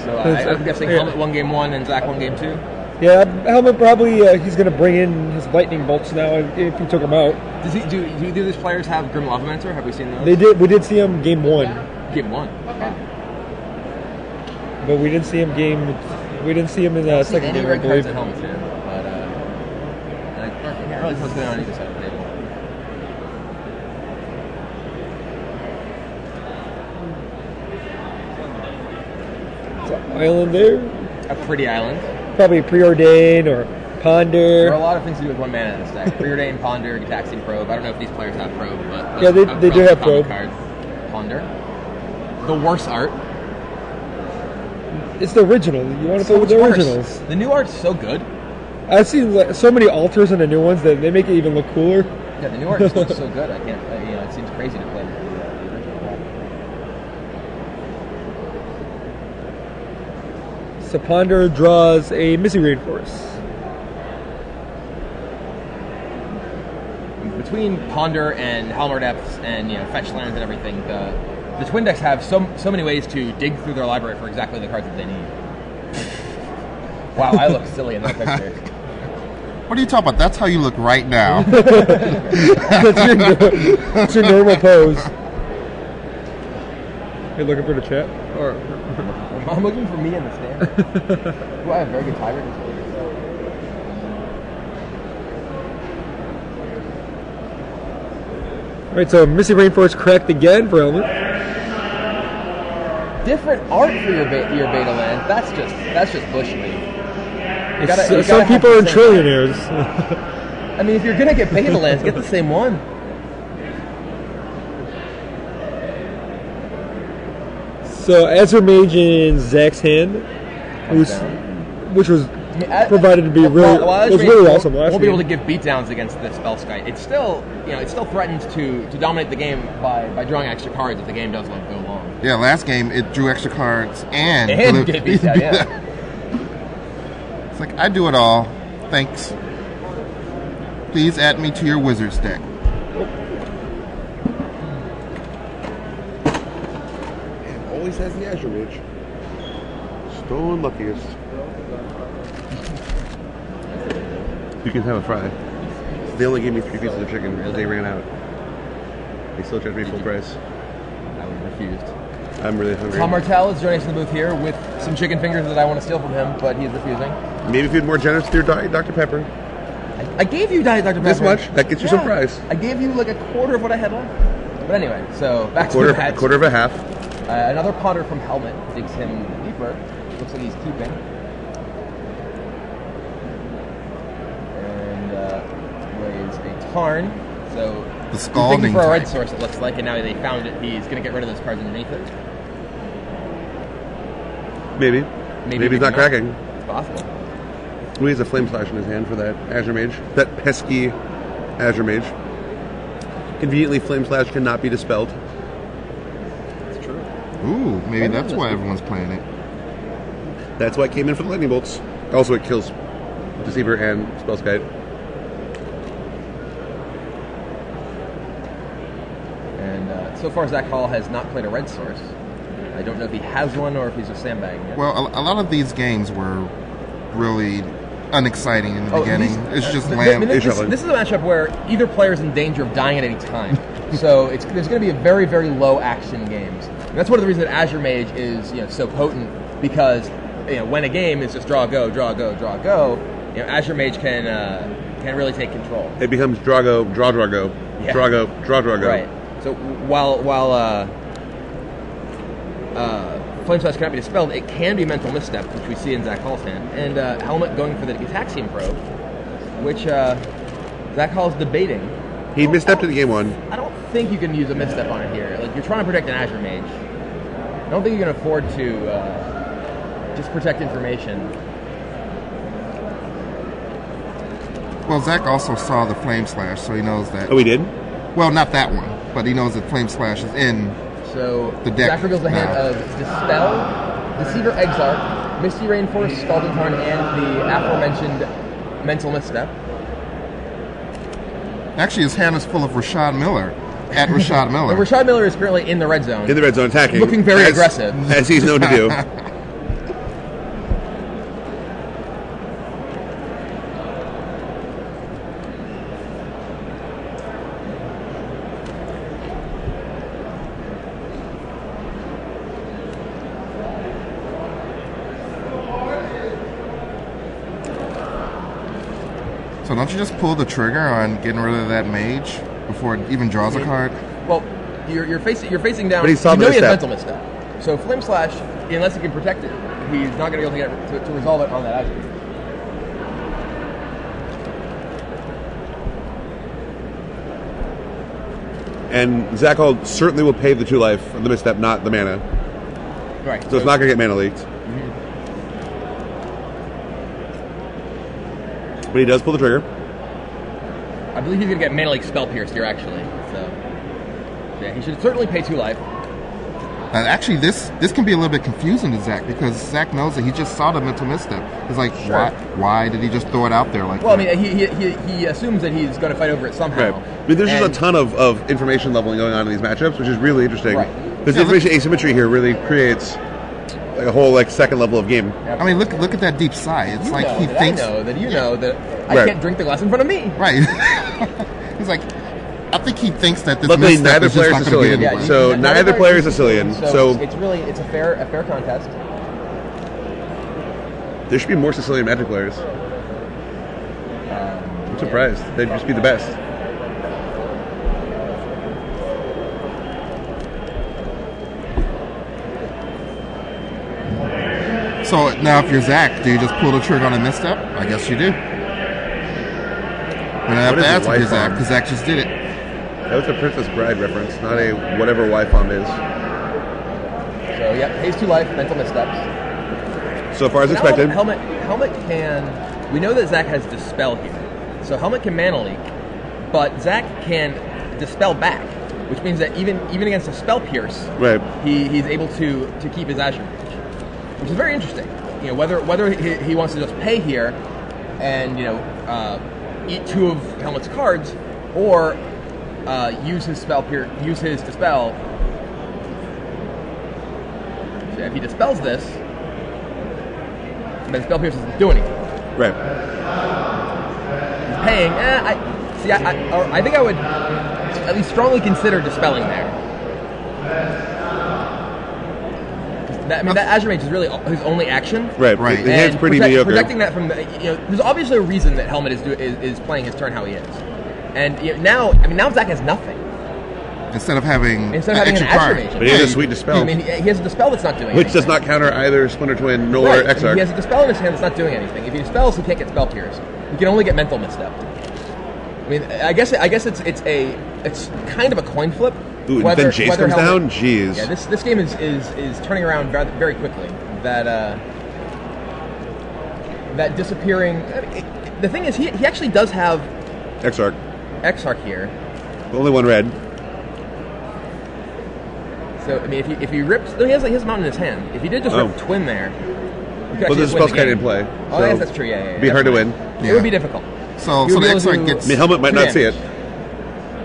Speaker 7: So I'm guessing Helmut won game 1 and Zach won game 2.
Speaker 3: Yeah, Helmut probably he's going to bring in his lightning bolts now if he took them out.
Speaker 7: Do either of these players have Grim Lavamancer? Have we seen those?
Speaker 3: They did. We did see him game 1,
Speaker 7: Game 1.
Speaker 3: but we didn't see him game. We didn't see him in the second
Speaker 7: Any
Speaker 3: game, I
Speaker 7: red cards
Speaker 3: believe.
Speaker 7: at Helmut's here, but I can't really tell what's going on either side of the table.
Speaker 3: Island there,
Speaker 7: A pretty island.
Speaker 3: probably preordain or
Speaker 7: There are a
Speaker 3: ponder.
Speaker 7: lot of things to do with 1 mana in this deck. Preordain, Ponder, Gataxian Probe. I don't know if these players have Probe, but
Speaker 3: Yeah, they do have
Speaker 7: common
Speaker 3: Probe.
Speaker 7: Card. Ponder. The worst art.
Speaker 3: It's the original. You want to play with the
Speaker 7: much worse.
Speaker 3: originals?
Speaker 7: The new art's so good.
Speaker 3: I've seen like, so many alters in the new ones that they make it even look cooler.
Speaker 7: Yeah, the new art just looks so good. I can't. It seems crazy to play with the original.
Speaker 3: So Ponder draws a Missy Rainforest.
Speaker 7: Between Ponder and Halmar Depths and fetch lands and everything, the twin decks have so many ways to dig through their library for exactly the cards that they need. Wow, I look silly in that picture.
Speaker 4: What are you talking about? That's how you look right now.
Speaker 3: That's your normal pose. You looking for the chat? Or
Speaker 7: I'm looking for me in the stand. Who I have very good tiebreakers.
Speaker 3: all right, so Misty Rainforest cracked again for Helmut.
Speaker 7: Different art for your beta land. That's just bush league.
Speaker 3: Some people are trillionaires.
Speaker 7: I mean, if you're gonna get beta lands, get the same one.
Speaker 3: So Azure Mage in Zach's hand, which was provided to be really awesome last
Speaker 7: won't be able to
Speaker 3: game.
Speaker 7: give beatdowns against the Spellskite. It still threatens to dominate the game by drawing extra cards if the game does go long.
Speaker 4: Yeah, last game it drew extra cards and
Speaker 7: get beat down. Yeah.
Speaker 4: It's like, I do it all. Thanks. Please add me to your Wizards deck.
Speaker 2: And always has the Azure Mage. Stolen luckiest. You can have a fry. They only gave me 3 pieces of chicken because they ran out. They still charged me full price.
Speaker 7: I would have refused.
Speaker 2: I'm really hungry.
Speaker 7: Tom Martell is joining us in the booth here with some chicken fingers that I want to steal from him, but he's refusing.
Speaker 2: Maybe if you'd more generous with your Diet Dr. Pepper.
Speaker 7: I gave you Diet Dr. Pepper.
Speaker 2: This much? That gets you some fries.
Speaker 7: I gave you like a quarter of what I had left. But anyway, so back to
Speaker 2: A
Speaker 7: that.
Speaker 2: quarter of a half.
Speaker 7: Another ponder from Helmut digs him deeper. Looks like he's keeping. And plays a Tarn. So
Speaker 4: The scalding
Speaker 7: he's looking for a red
Speaker 4: type.
Speaker 7: source, it looks like, and now they found it. He's going to get rid of those cards underneath it.
Speaker 2: Maybe he's not cracking.
Speaker 7: It's possible.
Speaker 2: He has a Flame Slash in his hand for that Azure Mage. That pesky Azure Mage. Conveniently, Flame Slash cannot be dispelled.
Speaker 7: It's true.
Speaker 4: Ooh, maybe that's why everyone's playing it.
Speaker 2: That's why it came in for the Lightning Bolts. Also, it kills Deceiver and Spellskite.
Speaker 7: And so far, Zach Hall has not played a red source. I don't know if he has one or if he's just sandbagging it.
Speaker 4: Well, a lot of these games were really unexciting in the beginning. It's just land.
Speaker 7: This is a matchup where either player is in danger of dying at any time. So there's going to be a very, very low action games. And that's one of the reasons that Azure Mage is so potent, because when a game is just draw go, draw go, draw go, Azure Mage can really take control.
Speaker 2: It becomes draw go, draw go,
Speaker 7: Yeah.
Speaker 2: draw go, draw go.
Speaker 7: Right. So while Flame Slash cannot be dispelled, it can be Mental Misstep, which we see in Zach Hall's hand. And Helmut going for the Gitaxian Probe, which Zach Hall's debating.
Speaker 2: He misstepped in game 1.
Speaker 7: I don't think you can use a misstep on it here. Like, you're trying to protect an Azure Mage. I don't think you can afford to just protect information.
Speaker 4: Well, Zach also saw the Flame Slash, so he knows that.
Speaker 2: Oh, he did?
Speaker 4: Well, not that one, but he knows that Flame Slash is in.
Speaker 7: So
Speaker 4: The deck
Speaker 7: Zach reveals the hand
Speaker 4: now.
Speaker 7: of Dispel, Deceiver Exarch, Misty Rainforest, Scalding Tarn, and the aforementioned Mental Misstep.
Speaker 4: Actually, his hand is full of Rashad Miller. At Rashad Miller.
Speaker 7: And Rashad Miller is currently in the red zone.
Speaker 2: In the red zone attacking.
Speaker 7: Looking very aggressive.
Speaker 2: As he's known to do.
Speaker 4: So don't you just pull the trigger on getting rid of that mage before it even draws a card?
Speaker 7: Well, you're facing down.
Speaker 2: But he saw
Speaker 7: you know
Speaker 2: the
Speaker 7: he has
Speaker 2: misstep.
Speaker 7: Mental Misstep. So Flame Slash, unless he can protect it, he's not going to be able to resolve it on that Azure.
Speaker 2: And Zach Hall certainly will pay the 2 life of the misstep, not the mana.
Speaker 7: Right.
Speaker 2: So it's not going to get mana leaked. But he does pull the trigger.
Speaker 7: I believe he's going to get Mana Leak Spell Pierced here, actually. So, yeah, he should certainly pay 2 life.
Speaker 4: Actually, this can be a little bit confusing to Zach because Zach knows that he just saw the Mental Misstep. He's like,
Speaker 7: Sure.
Speaker 4: why did he just throw it out there like
Speaker 7: Well,
Speaker 4: that?
Speaker 7: I mean, he assumes that he's going to fight over it somehow.
Speaker 2: Right. I mean, there's just a ton of information leveling going on in these matchups, which is really interesting.
Speaker 7: Right.
Speaker 2: This information asymmetry here really creates like a whole second level of game.
Speaker 4: I mean, look at that deep sigh. It's like he thinks.
Speaker 7: I know that I
Speaker 2: Right.
Speaker 7: can't drink the glass in front of me.
Speaker 4: Right. He's like, I think he thinks that this
Speaker 2: Luckily,
Speaker 4: misstep
Speaker 2: neither
Speaker 4: is just
Speaker 2: player
Speaker 4: not
Speaker 2: is
Speaker 4: going to get
Speaker 2: Sicilian.
Speaker 4: anywhere.
Speaker 2: So neither player is Sicilian. So
Speaker 7: it's really a fair contest.
Speaker 2: there should be more Sicilian Magic players. I'm surprised. They'd just be the best.
Speaker 4: So now, if you're Zac, do you just pull the trigger on a misstep? I guess you do. But I have
Speaker 2: What
Speaker 4: to
Speaker 2: is
Speaker 4: ask if you're Zac,
Speaker 2: Y-Fom?
Speaker 4: because Zac just did it.
Speaker 2: That was a Princess Bride reference, not a whatever Y-Fom is.
Speaker 7: So yeah, pays 2 life, mental missteps.
Speaker 2: So far as
Speaker 7: Now
Speaker 2: expected.
Speaker 7: Helmut can. We know that Zac has Dispel here, so Helmut can Mana Leak, but Zac can Dispel back, which means that even against a Spell Pierce,
Speaker 2: Right.
Speaker 7: he's able to keep his Azure Mage, which is very interesting. You know, whether he wants to just pay here and eat 2 of Helmut's cards, or use his Dispel. So if he dispels this, then Spell Pierce doesn't do anything.
Speaker 2: Right.
Speaker 7: He's paying. I think I would at least strongly consider dispelling there. That Azure Mage is really his only action.
Speaker 2: Right.
Speaker 4: Right.
Speaker 2: The hand's pretty mediocre.
Speaker 7: Protecting that from there's obviously a reason that Helmut is playing his turn how he is, and now Zac has nothing.
Speaker 4: Instead of having an
Speaker 7: an
Speaker 4: extra
Speaker 7: Azure
Speaker 4: card.
Speaker 7: Mage.
Speaker 2: But he has a sweet Dispel.
Speaker 7: I mean, he has a Dispel that's not doing
Speaker 2: Which
Speaker 7: anything.
Speaker 2: does not counter either Splinter Twin nor
Speaker 7: Right.
Speaker 2: Exarch.
Speaker 7: He has a Dispel in his hand that's not doing anything. If he dispels, he can't get Spell Pierce. He can only get Mental Misstep. I mean, I guess it's kind of a coin flip.
Speaker 2: Ooh, and then Jace comes down? Jeez.
Speaker 7: Yeah, this game is turning around very, very quickly. That disappearing. The thing is, he actually does have
Speaker 2: Exarch.
Speaker 7: Exarch here.
Speaker 2: Only one red.
Speaker 7: So I mean, if he rips, he has Mountain in his hand. If he did just rip Twin there,
Speaker 2: Well, the spell's kind of in play.
Speaker 7: Oh, yes, that's true. Yeah,
Speaker 2: It'd be hard to win.
Speaker 7: It would be difficult.
Speaker 4: So
Speaker 7: He would
Speaker 4: the
Speaker 7: be able
Speaker 4: Exarch
Speaker 7: to-
Speaker 4: gets.
Speaker 2: I mean, Helmut might not see it.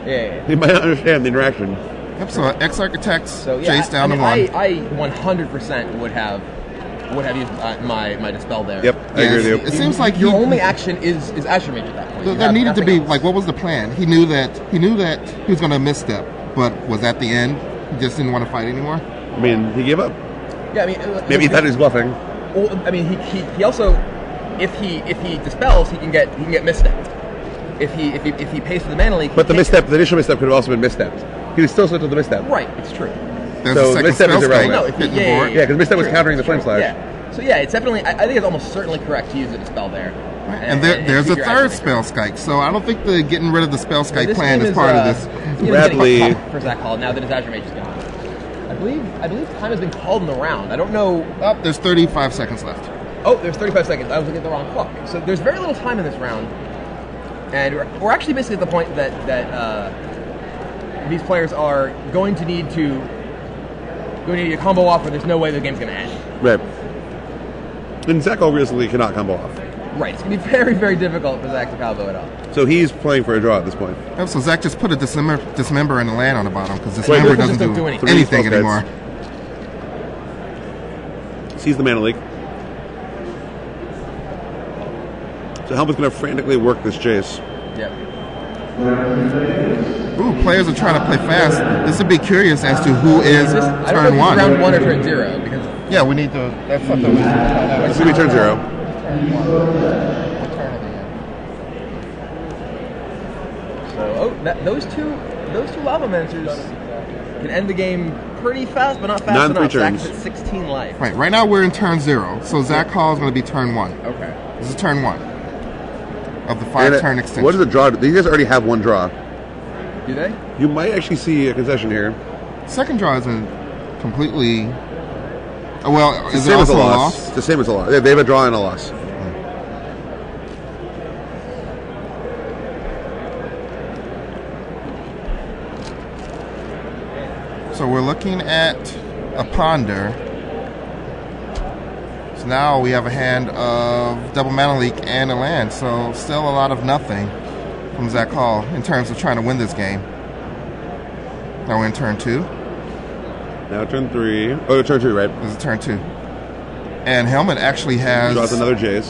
Speaker 7: Yeah.
Speaker 2: He might not understand the interaction.
Speaker 4: Yep, so Exarch attacks
Speaker 7: So yeah,
Speaker 4: Jace down
Speaker 7: I
Speaker 4: to
Speaker 7: mean,
Speaker 4: 1.
Speaker 7: I 100% would have used my dispel there.
Speaker 2: Yep, I agree with you.
Speaker 4: It seems like
Speaker 7: your only action is Azure Mage at that point. You
Speaker 4: There
Speaker 7: have
Speaker 4: needed to
Speaker 7: nothing
Speaker 4: be
Speaker 7: else.
Speaker 4: like, what was the plan? He knew that he was going to misstep, but was that the end? He just didn't want to fight anymore.
Speaker 2: I mean, he gave up.
Speaker 7: Yeah, I mean,
Speaker 2: Maybe he thought he was bluffing.
Speaker 7: Well, I mean, he also, if he dispels, he can get misstepped. If he pays for the Mana Leak,
Speaker 2: But the initial misstep could have also been misstepped. He was still switched to the misstep.
Speaker 7: right, it's true.
Speaker 4: There's
Speaker 2: So
Speaker 4: a second
Speaker 2: misstep is
Speaker 4: spell
Speaker 2: irrelevant.
Speaker 4: spike
Speaker 7: No, if he-
Speaker 4: hitting the
Speaker 7: yeah,
Speaker 4: board.
Speaker 2: Yeah, because misstep was countering the Flame Slash.
Speaker 7: Yeah. So yeah, it's definitely. I think it's almost certainly correct to use the dispel there.
Speaker 4: And there's
Speaker 7: keep
Speaker 4: a
Speaker 7: your
Speaker 4: third
Speaker 7: Azure Mage.
Speaker 4: spell skite, so I don't think the getting rid of the spell skite
Speaker 7: This
Speaker 4: plan
Speaker 7: game
Speaker 4: is part of this.
Speaker 7: this game is
Speaker 2: Bradley-
Speaker 7: getting tough for Zac Hall now that his Azure Mage is gone. I believe time has been called in the round. I don't know.
Speaker 4: Oh, there's 35 seconds left.
Speaker 7: Oh, there's 35 seconds. I was looking at the wrong clock. So there's very little time in this round, and we're actually basically at the point that these players are going to need to combo off, or there's no way the game's going to end.
Speaker 2: Right. And Zac obviously cannot combo off.
Speaker 7: Right. It's going to be very, very difficult for Zac to combo it off.
Speaker 2: So he's playing for a draw at this point.
Speaker 4: Yep, so Zac just put a dismember and a land on the bottom because
Speaker 2: Wait,
Speaker 4: dismember
Speaker 2: this
Speaker 4: doesn't
Speaker 7: don't
Speaker 4: do
Speaker 7: do anything.
Speaker 4: anything
Speaker 2: Three spell
Speaker 4: anymore.
Speaker 2: Sees the Mana Leak. So Helmut's going to frantically work this Jace.
Speaker 7: Yep.
Speaker 4: Ooh, players are trying to play fast. This would be curious as to who is
Speaker 7: I don't know
Speaker 4: turn
Speaker 7: if
Speaker 4: one.
Speaker 7: it's round 1 or turn 0 because
Speaker 4: Yeah, we need to. That's something.
Speaker 2: It's going to be turn 0.
Speaker 7: so those two lava mentors can end the game pretty fast, but not fast
Speaker 2: Not in
Speaker 7: enough.
Speaker 2: 3
Speaker 7: Zac's
Speaker 2: turns.
Speaker 7: at 16 life.
Speaker 4: Right now we're in turn 0, so Zac Hall is going to be turn 1.
Speaker 7: Okay.
Speaker 4: This is turn 1 of the 5-turn extension.
Speaker 2: What is the draw? These guys already have one draw.
Speaker 7: Do they?
Speaker 2: You might actually see a concession here.
Speaker 4: Second draw isn't completely. Well,
Speaker 2: It's
Speaker 4: is
Speaker 2: the
Speaker 4: it
Speaker 2: same as
Speaker 4: also
Speaker 2: a
Speaker 4: a
Speaker 2: loss.
Speaker 4: loss?
Speaker 2: It's the same as a loss. They have a draw and a loss.
Speaker 4: So we're looking at a ponder. So now we have a hand of double mana leak and a land. So still a lot of nothing from Zac Hall in terms of trying to win this game. Now we're in turn 2.
Speaker 2: Now turn 3. Oh, turn 2, right?
Speaker 4: This is turn 2. And Helmut actually has.
Speaker 2: Draws another Jace.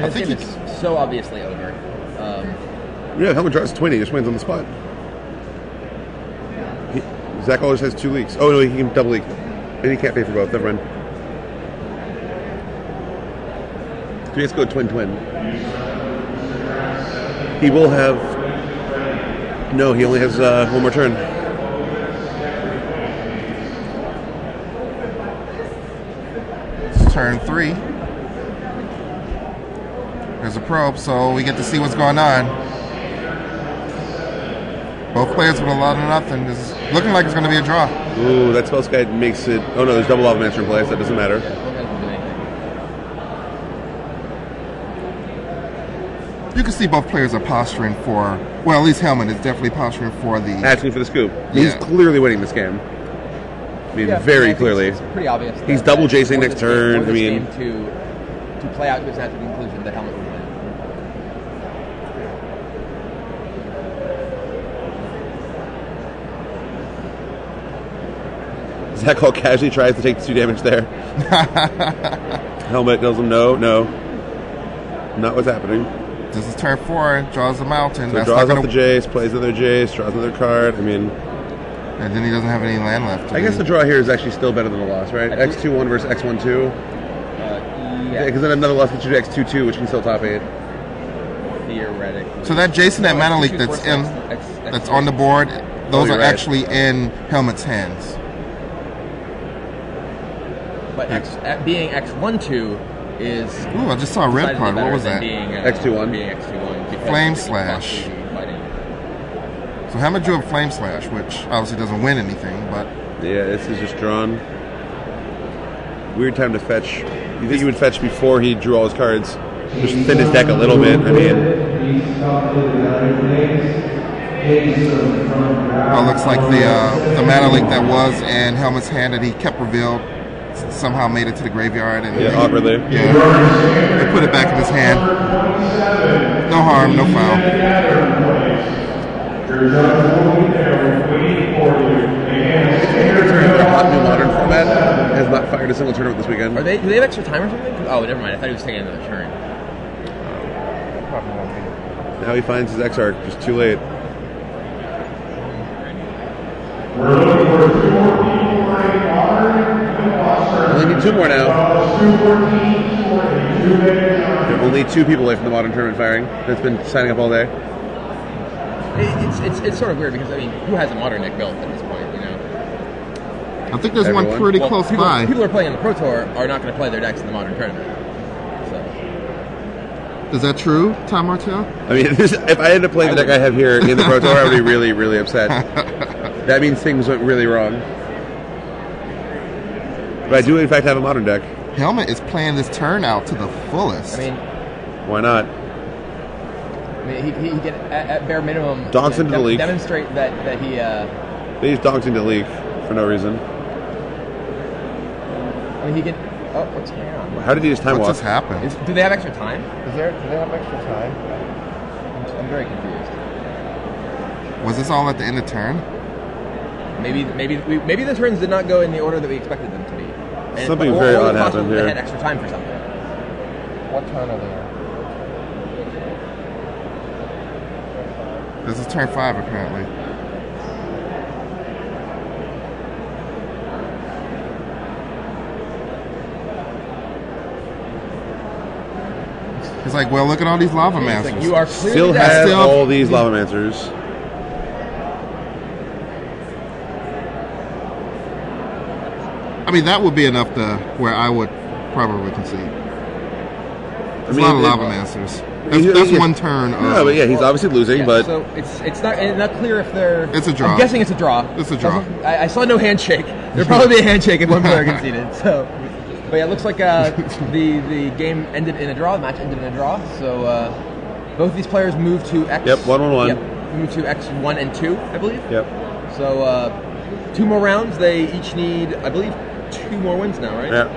Speaker 7: This
Speaker 4: think
Speaker 7: game is so obviously over.
Speaker 2: Yeah, Helmut draws 20. Just wins on the spot. Zac always has 2 leaks. Oh no, he can double leak, and he can't pay for both. Never mind. So he has to go twin. He will have. No, he only has one more turn.
Speaker 4: It's turn 3. There's a probe, so we get to see what's going on. Both players with a lot of nothing. It's looking like it's going to be a draw.
Speaker 2: Ooh, that spell guide makes it. Oh no, there's double Lava Mancer in place. That doesn't matter.
Speaker 4: You can see both players are posturing for. Well, at least Helmut is definitely posturing for the.
Speaker 2: Asking for the scoop. He's clearly winning this game. I mean, very clearly.
Speaker 7: It's pretty obvious.
Speaker 2: He's double chasing next turn. I mean,
Speaker 7: to play out to its natural conclusion, that Helmut would win.
Speaker 2: Zac all casually tries to take the 2 damage there. Helmut tells him no. Not what's happening.
Speaker 4: This is turn 4. Draws the mountain.
Speaker 2: So draws off the Jace, plays another Jace, draws another card. I mean,
Speaker 4: and then he doesn't have any land left.
Speaker 2: I guess the draw here is actually still better than a loss, right? X2-1 versus X1-2. Yeah, because then another loss gets you to X2-2, which can still top 8.
Speaker 7: Theoretically.
Speaker 4: So that Jason, that mana leak that's on the board, those are actually in Helmut's hands.
Speaker 7: But being X1-2 is.
Speaker 4: Ooh, I just saw a red card. What was that?
Speaker 2: X2-1.
Speaker 7: Being X2-1.
Speaker 4: Flame Slash. So Helmut drew a Flame Slash, which obviously doesn't win anything, but.
Speaker 2: Yeah, this is just drawn. Weird time to fetch. You think he would fetch before he drew all his cards? Just thin his deck a little bit. I mean.
Speaker 4: Well, it looks like the mana link that was in Helmut's hand that he kept revealed somehow made it to the graveyard. And
Speaker 2: awkwardly.
Speaker 4: Yeah. They put it back in his hand. No harm, no foul.
Speaker 2: The hot new modern format has not fired a single tournament this weekend.
Speaker 7: Do they have extra time or something? Oh, never mind. I thought he was taking another turn.
Speaker 2: Now he finds his X-Arc just too late.
Speaker 5: We're looking for 2 more people playing Modern.
Speaker 2: Only need 2 more now. Only 2 people away from the modern tournament firing. That's been signing up all day.
Speaker 7: It's sort of weird because, I mean, who has a modern deck built at this point, you know?
Speaker 4: I think there's one pretty close by.
Speaker 7: People who are playing on the Pro Tour are not going to play their decks in the modern tournament. So.
Speaker 4: Is that true, Tom Martell?
Speaker 2: I mean, if I had to play the deck I have here in the Pro Tour, I would be really, really upset. That means things went really wrong. But I do, in fact, have a modern deck.
Speaker 4: Helmut is playing this turn out to the fullest.
Speaker 7: I mean,
Speaker 2: why not?
Speaker 7: I mean, he can, at bare minimum,
Speaker 2: donks into the leak.
Speaker 7: Demonstrate that he.
Speaker 2: They just donked into the leak for no reason.
Speaker 7: I mean, he can. Oh, what's going on?
Speaker 2: How did he just time walk?
Speaker 4: What just happened?
Speaker 7: Do they have extra time?
Speaker 5: Do they have extra time?
Speaker 7: I'm very confused.
Speaker 4: Was this all at the end of turn?
Speaker 7: Maybe the turns did not go in the order that we expected them to be. And
Speaker 2: Something very odd happened here.
Speaker 7: They had extra time for something.
Speaker 5: What turn are they on?
Speaker 4: This is turn 5, apparently. He's like, well, look at all these Lava Masters.
Speaker 7: Like, you are
Speaker 2: still has all these Lava Mancers.
Speaker 4: I mean, that would be enough to where I would probably concede. There's a lot of Lava Masters. That's one turn.
Speaker 2: No, but yeah, he's obviously losing. But
Speaker 7: so it's not clear if they're.
Speaker 4: It's a draw.
Speaker 7: I'm guessing it's a draw.
Speaker 4: It's a draw.
Speaker 7: I saw no handshake. There'd probably be a handshake if one player conceded. So, but yeah, it looks like the game ended in a draw. The match ended in a draw. So both these players move to X.
Speaker 2: Yep, 1-1-1.
Speaker 7: Yep, move to X1 and 2, I believe.
Speaker 2: Yep.
Speaker 7: So 2 more rounds. They each need, I believe, 2 more wins now, right?
Speaker 2: Yeah.